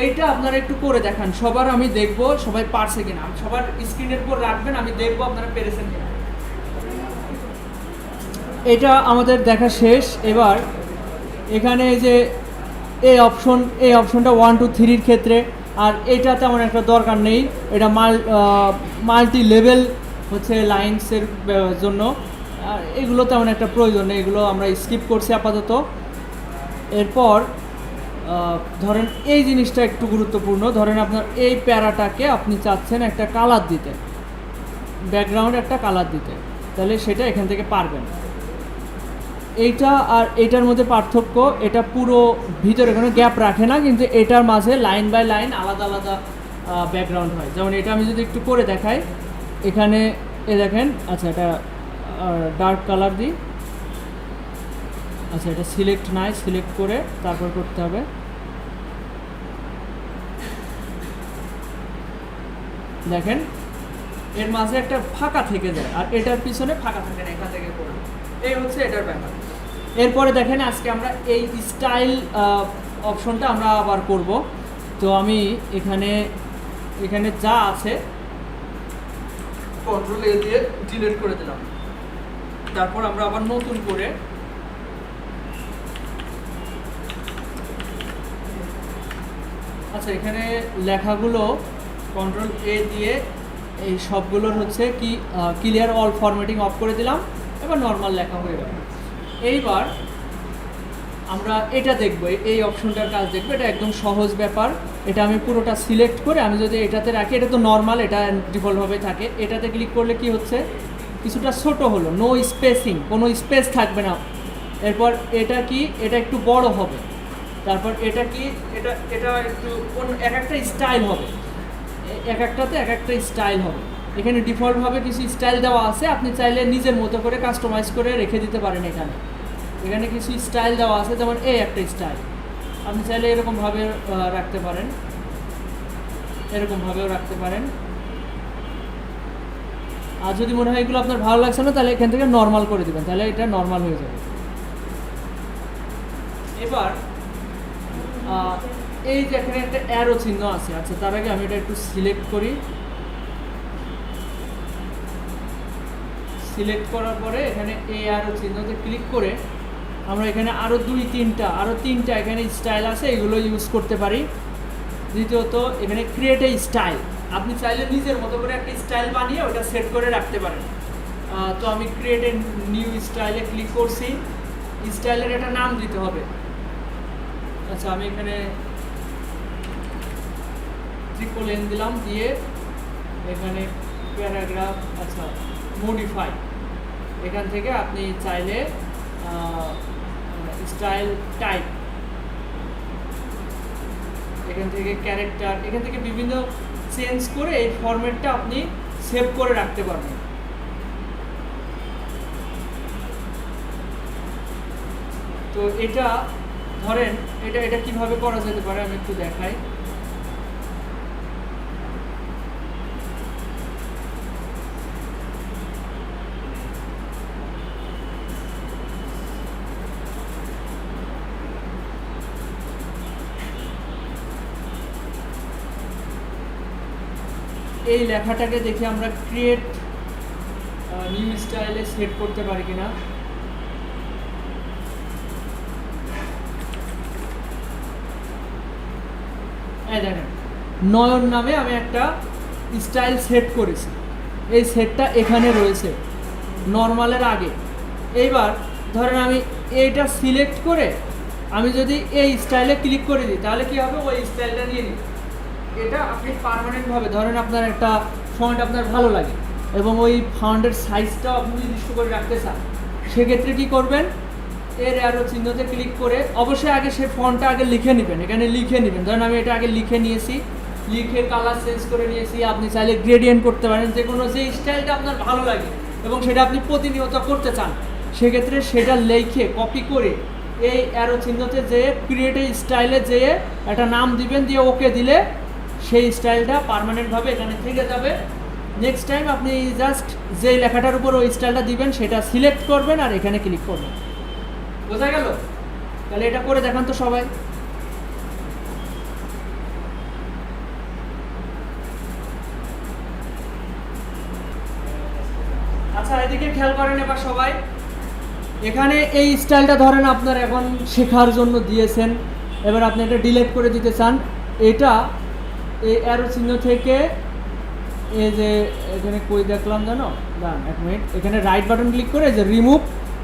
Speaker 1: এইটা আপনারা একটু করে দেখান, সবার আমি দেখব সবাই পারছে কিনা। সবার স্ক্রিনের উপর রাখবেন, আমি দেখবো আপনারা পেরেছেন কিনা। এটা আমাদের দেখা শেষ। এবার এখানে যে এই অপশনটা 1 2 3 ক্ষেত্রে, আর এটা তেমন একটা দরকার নেই। এটা মাল্টি লেভেল হচ্ছে লাইন্সের জন্য, আর এগুলো তেমন একটা প্রয়োজন নেই, এগুলো আমরা স্কিপ করছি আপাতত। এরপর ধরেন এই জিনিসটা একটু গুরুত্বপূর্ণ। ধরেন আপনার এই প্যারাটাকে আপনি চাচ্ছেন একটা কালার দিতে, ব্যাকগ্রাউন্ডে একটা কালার দিতে, তাহলে সেটা এখান থেকে পারবেন। এইটা আর এটার মধ্যে পার্থক্য, এটা পুরো ভিতরে কোনো গ্যাপ রাখে না, কিন্তু এটার মাঝে লাইন বাই লাইন আলাদা আলাদা ব্যাকগ্রাউন্ড হয়। যেমন এটা আমি যদি একটু করে দেখাই, এখানে দেখেন, আচ্ছা এটা ডার্ক কালার দিই। আচ্ছা এটা সিলেক্ট নাই, সিলেক্ট করে তারপর করতে হবে। দেখেন এর মাঝে একটা ফাঁকা থেকে যায়, আর এটার পিছনে ফাঁকা থাকে না, এখান থেকে করবে। এই হচ্ছে এটার ব্যাপার। এরপরে দেখেন আজকে আমরা এই স্টাইল অপশনটা আমরা আবার করব। তো আমি এখানে যা আছে কন্ট্রোল এ দিয়ে ডিলিট করে দিলাম। তারপর আমরা আবার নতুন করে আচ্ছা এখানে লেখাগুলো কন্ট্রোল এ দিয়ে এই সবগুলোর হচ্ছে কি ক্লিয়ার অল ফরম্যাটিং অফ করে দিলাম। এবার নর্মাল লেখা হয়ে গেল। এইবার আমরা এটা দেখব, এই অপশনটার কাজ দেখব। এটা একদম সহজ ব্যাপার। এটা আমি পুরোটা সিলেক্ট করে আমি যদি এটাতে রাখি, এটা তো নর্মাল, এটা ডিফল্টভাবে থাকে। এটাতে ক্লিক করলে কি হচ্ছে, কিছুটা ছোট হলো, নো স্পেসিং, কোনো স্পেস থাকবে না। এরপর এটা কি, এটা একটু বড় হবে। তারপর এটা কি, এটা একটু এক একটা স্টাইল হবে, এক একটাতে এক একটা স্টাইল হবে। এখানে ডিফল্টভাবে কিছু স্টাইল দেওয়া আছে, আপনি চাইলে নিজের মতো করে কাস্টমাইজ করে রেখে দিতে পারেন। এখানে কিছু স্টাইল দেওয়া আছে, যেমন এই একটা স্টাইল আপনি চাইলে এরকমভাবে রাখতে পারেন, এরকমভাবেও রাখতে পারেন। আর যদি মনে হয় এগুলো আপনার ভালো লাগছে না, তাহলে এখান থেকে নর্মাল করে দিবেন, তাহলে এটা নর্মাল হয়ে যাবে। এবার এই যে এখানে একটা অ্যারো চিহ্ন আছে, আচ্ছা তার আগে আমি এটা একটু সিলেক্ট করি। সিলেক্ট করার পরে এখানে এই অ্যারো চিহ্নতে ক্লিক করে আমরা এখানে আরও তিনটা এখানে স্টাইল আছে, এগুলো ইউজ করতে পারি। দ্বিতীয়ত এখানে ক্রিয়েট এ স্টাইল, আপনি চাইলে নিজের মতো করে একটা স্টাইল বানিয়ে ওটা সেট করে রাখতে পারেন। তো আমি ক্রিয়েট এ নিউ স্টাইলে ক্লিক করছি। স্টাইলের একটা নাম দিতে হবে। আচ্ছা আমি এখানে ট্রিপল এন দিলাম, দিয়ে এখানে প্যারাগ্রাফ, আচ্ছা মডিফাই, এখান থেকে আপনি চাইলে স্টাইল টাইপ, এখান থেকে ক্যারেক্টার, এখান থেকে বিভিন্ন চেঞ্জ করে এই ফরম্যাটটা আপনি সেভ করে রাখতে পারবেন। তো এটা ধরেন এটা কিভাবে করা যেতে পারে আমি একটু দেখাই। এই লেখাটাকে দেখে আমরা ক্রিয়েট নিউ স্টাইলে সেট করতে পারি কিনা। এই দেখেন নয়ন নামে আমি একটা স্টাইল সেট করেছি, এই সেটটা এখানে রয়েছে নর্মালের আগে। এইবার ধরেন আমি এইটা সিলেক্ট করে আমি যদি এই স্টাইলে ক্লিক করে দিই, তাহলে কি হবে, ওই স্টাইলটা নিয়ে নিই। এটা আপনি পার্মানেন্টভাবে, ধরেন আপনার একটা ফন্ট আপনার ভালো লাগে এবং ওই ফন্টের সাইজটাও আপনি নির্দিষ্ট করে রাখতে চান, সেক্ষেত্রে কী করবেন, এর অ্যারো চিহ্নতে ক্লিক করে অবশ্যই আগে সেই ফন্টটা আগে লিখে নেবেন। এখানে লিখে নেবেন, ধরেন আমি এটা আগে লিখে নিয়েছি, লিখে কালার চেঞ্জ করে নিয়েছি। আপনি চাইলে গ্রেডিয়েন্ট করতে পারেন, যে কোনো যে স্টাইলটা আপনার ভালো লাগে এবং সেটা আপনি প্রতিনিয়ত করতে চান, সেক্ষেত্রে সেটা লিখে কপি করে এই অ্যারো চিহ্নতে যেয়ে ক্রিয়েট স্টাইলে যেয়ে একটা নাম দিবেন, দিয়ে ওকে দিলে সেই স্টাইলটা পার্মানেন্টভাবে এখানে থেকে যাবে। নেক্সট টাইম আপনি জাস্ট যেই লেখাটার উপর ওই স্টাইলটা দিবেন সেটা সিলেক্ট করবেন আর এখানে ক্লিক করবেন। বোঝা গেল? তাহলে এটা করে দেখান তো সবাই। আচ্ছা এদিকে খেয়াল করেন এবার সবাই। এখানে এই স্টাইলটা ধরেন আপনার এখন শেখার জন্য দিয়েছেন, এবার আপনি এটা ডিলিট করে দিতে চান। এটা এই অ্যারো চিহ্ন থেকে এই যে এখানে কই দেখলাম জানো, দাঁড়ান এক মিনিট, এখানে রাইট বাটন ক্লিক করে যে রিমুভ,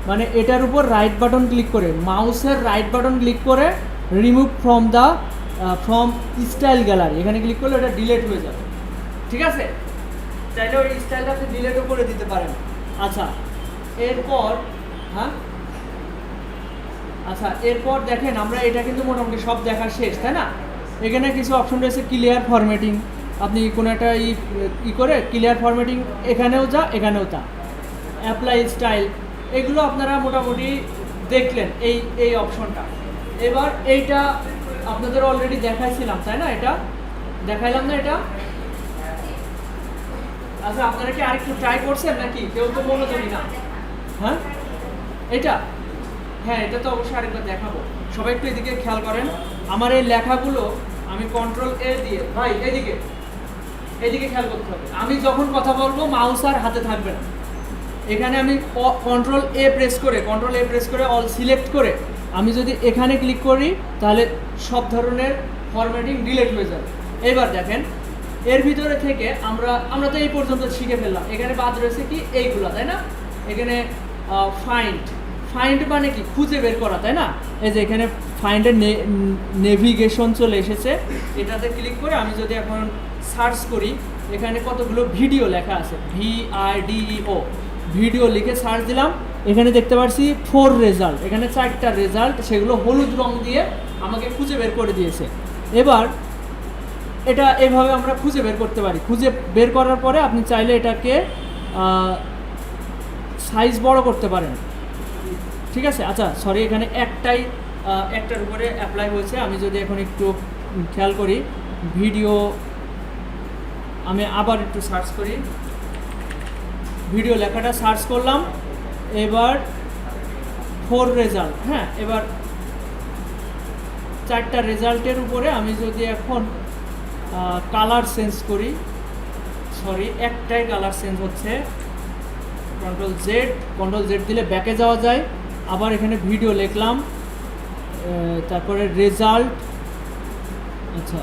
Speaker 1: মানে এটার উপর রাইট বাটন ক্লিক করে মাউসের রাইট বাটন ক্লিক করে রিমুভ ফ্রম স্টাইল গ্যালারি এখানে ক্লিক করলে এটা ডিলিট হয়ে যাবে। ঠিক আছে, চাইলে ওই স্টাইলটা আপনি ডিলিটও করে দিতে পারেন। আচ্ছা এরপর হ্যাঁ, আচ্ছা এরপর দেখেন আমরা এটা কিন্তু মোটামুটি সব দেখা শেষ, তাই না? এখানে কিছু অপশন রয়েছে, ক্লিয়ার ফরম্যাটিং, আপনি কোনো একটা করে ক্লিয়ার ফরম্যাটিং এখানেও যা এখানেও তা, অ্যাপ্লাই স্টাইল, এগুলো আপনারা মোটামুটি দেখলেন এই অপশনটা। এবার এইটা আপনাদের অলরেডি দেখাইছিলাম, তাই না? এটা দেখাইলাম না এটা? আচ্ছা আপনারা কি আরেকটু ট্রাই করছেন নাকি? কেউ তো মনোযোগী না। হ্যাঁ এটা, হ্যাঁ এটা তো অবশ্যই আরেকবার দেখাবো। সবাই একটু এদিকে খেয়াল করেন। আমার এই লেখাগুলো আমি কন্ট্রোল এ দিয়ে, ভাই এদিকে খেয়াল করতে হবে। আমি যখন কথা বলবো মাউস আর হাতে থাকবে না। এখানে আমি কন্ট্রোল এ প্রেস করে অল সিলেক্ট করে আমি যদি এখানে ক্লিক করি তাহলে সব ধরনের ফরম্যাটিং ডিলিট হয়ে যাবে। এবার দেখেন এর ভিতরে থেকে আমরা তো এই পর্যন্ত শিখে ফেললাম। এখানে বাদ রয়েছে কি এইগুলা, তাই না? এখানে ফাইন্ড মানে কি? খুঁজে বের করা, তাই না? এই যে এখানে ফাইন্ডের নেভিগেশন চলে এসেছে, এটাতে ক্লিক করে আমি যদি এখন সার্চ করি, এখানে কতগুলো ভিডিও লেখা আছে, VIDEO, ভিডিও লিখে সার্চ দিলাম, এখানে দেখতে পাচ্ছি 4 রেজাল্ট, এখানে 4টা রেজাল্ট, সেগুলো হলুদ রং দিয়ে আমাকে খুঁজে বের করে দিয়েছে। এবার এটা এভাবে আমরা খুঁজে বের করতে পারি। খুঁজে বের করার পরে আপনি চাইলে এটাকে সাইজ বড় করতে পারেন। ঠিক আছে, আচ্ছা সরি, এখানে একটার উপরে অ্যাপ্লাই হয়েছে। আমি যদি এখন একটু খেয়াল করি, ভিডিও আমি আবার একটু সার্চ করি, ভিডিও লেখাটা সার্চ করলাম, এবার 4 রেজাল্ট, হ্যাঁ এবার 4টা রেজাল্টের উপরে আমি যদি এখন কালার চেঞ্জ করি, সরি একটাই কালার চেঞ্জ হচ্ছে, কন্ট্রোল জেড দিলে ব্যাকে যাওয়া যায়। আবার এখানে ভিডিও লিখলাম, তারপরে রেজাল্ট, আচ্ছা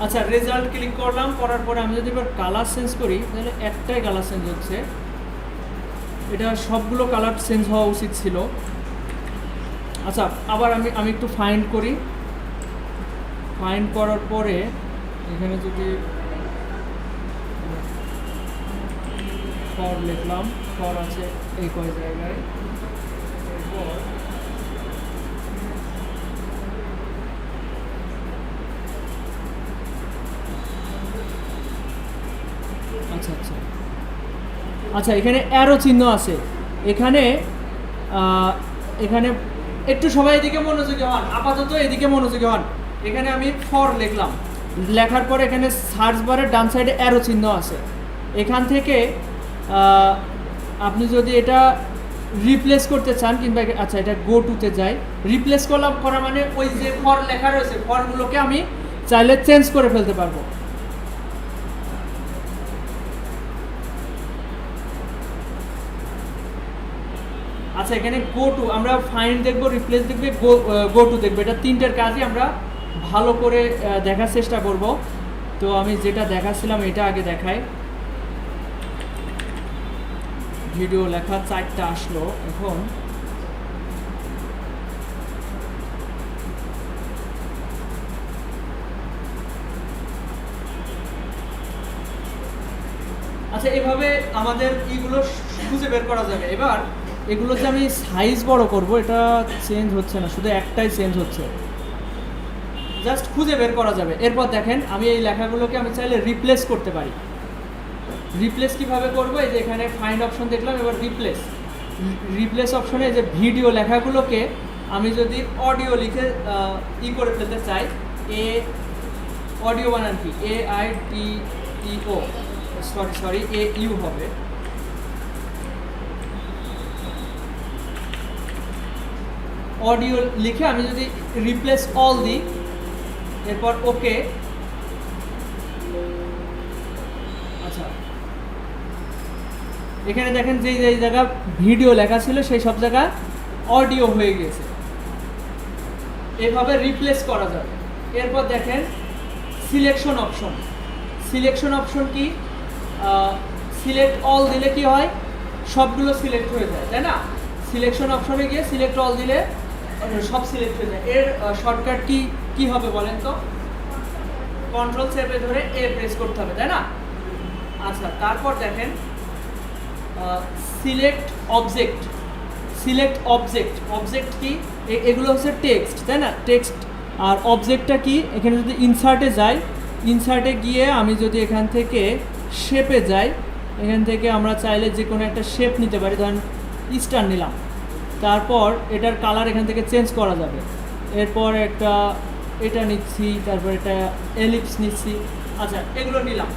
Speaker 1: আচ্ছা রেজাল্ট ক্লিক করলাম, করার পরে আমি যদি এবার কালার চেঞ্জ করি তাহলে একটাই কালার চেঞ্জ হচ্ছে, এটা সবগুলো কালার চেঞ্জ হওয়া উচিত ছিল। আচ্ছা আবার আমি একটু ফাইন্ড করি, ফাইন্ড করার পরে এখানে যদি ফর লিখলাম, ফর আছে এই কয় জায়গায়, এরপর আচ্ছা আচ্ছা আচ্ছা এখানে অ্যারো চিহ্ন আছে, এখানে এখানে একটু সবাই এদিকে মনোযোগী হন, আপাতত এদিকে মনোযোগী হন। এখানে আমি ফর লিখলাম, লেখার পর এখানে সার্চ বারের ডান সাইডে অ্যারো চিহ্ন আছে, এখান থেকে আপনি যদি এটা রিপ্লেস করতে চান কিংবা আচ্ছা এটা গো টুতে যাই, রিপ্লেস করা মানে ওই যে ফর লেখা রয়েছে ফরগুলোকে আমি চাইলে চেঞ্জ করে ফেলতে পারবো। আচ্ছা এখানে গো টু, আমরা ফাইন্ড দেখবো, রিপ্লেস দেখবে, গো টু দেখবো, এটা তিনটার কাজই আমরা ভালো করে দেখার চেষ্টা করব। তো আমি যেটা দেখাচ্ছিলাম এটা আগে দেখাই। ভিডিও লেখা 4টা আসলো, এখন আচ্ছা এভাবে আমাদের এইগুলো খুঁজে বের করা যাবে। এবার এগুলো যে আমি সাইজ বড় করব, এটা চেঞ্জ হচ্ছে না, শুধু একটাই চেঞ্জ হচ্ছে, জাস্ট খুঁজে বের করা যাবে। এরপর দেখেন আমি এই লেখাগুলোকে আমি চাইলে রিপ্লেস করতে পারি। রিপ্লেস কীভাবে করবো, এই যে এখানে ফাইন্ড অপশন দেখলাম, এবার রিপ্লেস অপশনে এই যে ভিডিও লেখাগুলোকে আমি যদি অডিও লিখে করে ফেলতে চাই, অডিও বানান কি AITEO, সরি AU হবে। অডিও লিখে আমি যদি রিপ্লেস অল দিই, এরপর ওকে, আচ্ছা এখানে দেখেন যে জায়গা ভিডিও লেখা ছিল সেই সব জায়গা অডিও হয়ে গেছে। এভাবে রিপ্লেস করা যাবে। এরপর দেখেন সিলেকশন অপশন কি, সিলেক্ট অল দিলে কি হয়, সবগুলো সিলেক্ট হয়ে যায়, তাই না? সিলেকশন অপশনে গিয়ে সিলেক্ট অল দিলে সব সিলেক্ট হয়ে যায়। এর শর্টকাট কি হবে বলেন তো? কন্ট্রোল চেপে ধরে এ প্রেস করতে হবে, তাই না? আচ্ছা, তারপর দেখেন সিলেক্ট অবজেক্ট কি, এগুলো হচ্ছে টেক্সট, তাই না? টেক্সট। আর অবজেক্টটা কি, এখানে যদি ইনসার্টে যাই, ইনসার্টে গিয়ে আমি যদি এখান থেকে শেপে যাই, এখান থেকে আমরা চাইলে যে কোনো একটা শেপ নিতে পারি, ধরেন স্টার নিলাম, তারপর এটার কালার এখান থেকে চেঞ্জ করা যাবে। এরপর এটা নিচ্ছি, তারপর এটা এলিপস নিচ্ছি। আচ্ছা, এগুলো নিলাম।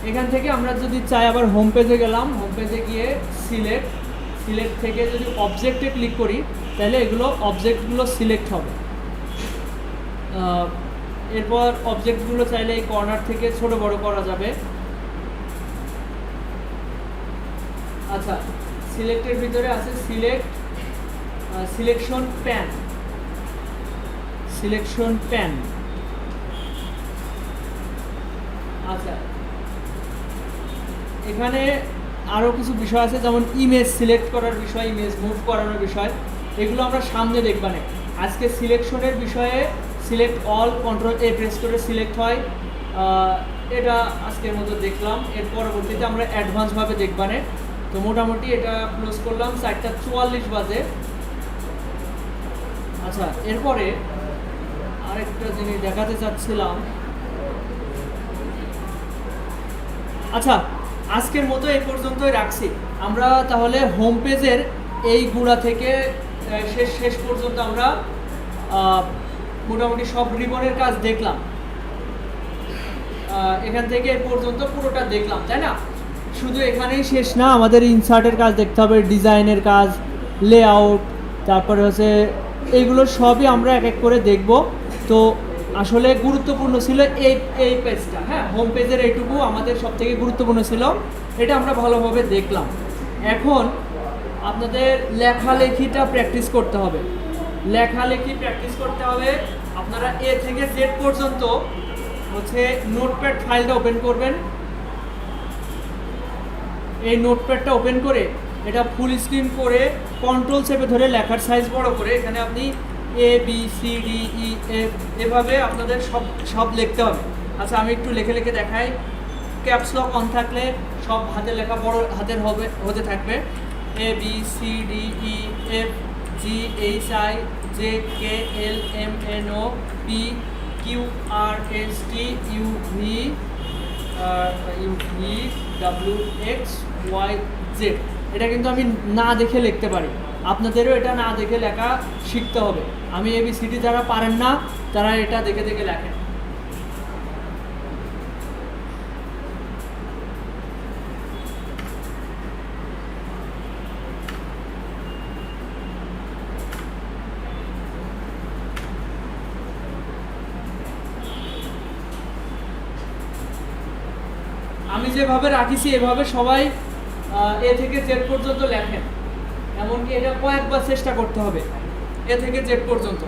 Speaker 1: এখান থেকে আমরা যদি চাই আবার হোম পেজে গেলাম, হোম পেজে গিয়ে সিলেক্ট থেকে যদি অবজেক্টে ক্লিক করি, তাহলে অবজেক্টগুলো সিলেক্ট হবে। এরপর অবজেক্টগুলো চাইলে এই কর্নার থেকে ছোট বড় করা যাবে। আচ্ছা, সিলেক্টের ভিতরে আছে সিলেকশন প্যান। আচ্ছা, এখানে আরও কিছু বিষয় আছে, যেমন ইমেজ সিলেক্ট করার বিষয়, ইমেজ মুভ করানোর বিষয়, এগুলো আমরা সামনে দেখব না। আজকে সিলেকশনের বিষয়ে সিলেক্ট অল, কন্ট্রোল এ প্রেস করে সিলেক্ট হয়, এটা আজকের মতো দেখলাম। এর পরবর্তীতে আমরা অ্যাডভান্সভাবে দেখব না। তো মোটামুটি এটা ক্লোজ করলাম, 4:44 বাজে। আচ্ছা, এরপরে আরেকটা জিনিস দেখাতে চাচ্ছিলাম। আচ্ছা, আজকের মতো এই পর্যন্তই রাখছি। আমরা তাহলে হোম পেজের এই গুড়া থেকে শেষ পর্যন্ত আমরা মোটামুটি সব রিবনের কাজ দেখলাম। এখান থেকে এই পর্যন্ত পুরোটা দেখলাম, তাই না? শুধু এখানেই শেষ না, আমাদের ইনসার্টের কাজ দেখতে হবে, ডিজাইনের কাজ, লেআউট, তারপরে হচ্ছে এইগুলো সবই আমরা এক এক করে দেখব। তো আসলে গুরুত্বপূর্ণ ছিল এই পেজটা, হ্যাঁ, হোম পেজের এইটুকু আমাদের সব থেকে গুরুত্বপূর্ণ ছিল, এটা আমরা ভালোভাবে দেখলাম। এখন আপনাদের লেখালেখিটা প্র্যাকটিস করতে হবে। আপনারা এ থেকে জেড পর্যন্ত হচ্ছে নোটপ্যাড ফাইলটা ওপেন করবেন। এই নোটপ্যাডটা ওপেন করে এটা ফুল স্ক্রিন করে কন্ট্রোল চেপে ধরে লেখার সাইজ বড় করে এখানে আপনি ABCDEF এভাবে আপনাদের সব লিখতে হবে। আচ্ছা, আমি একটু লিখে দেখাই। ক্যাপস লক অন থাকলে সব হাতের লেখা বড় হাতের হতে থাকবে। ABCDEF GHIJKLMNO PQRSTUVWXYZ। এটা কিন্তু আমি না দেখে লিখতে পারি, আপনাদেরও এটা না দেখে লেখা শিখতে হবে। আমি ABCD যারা পারেন না তারা এটা দেখে লেখেন। আমি যেভাবে রাখিছি এভাবে সবাই এ থেকে জেড পর্যন্ত লেখেন। এমনকি এটা কয়েকবার চেষ্টা করতে হবে, এ থেকে জেড পর্যন্ত।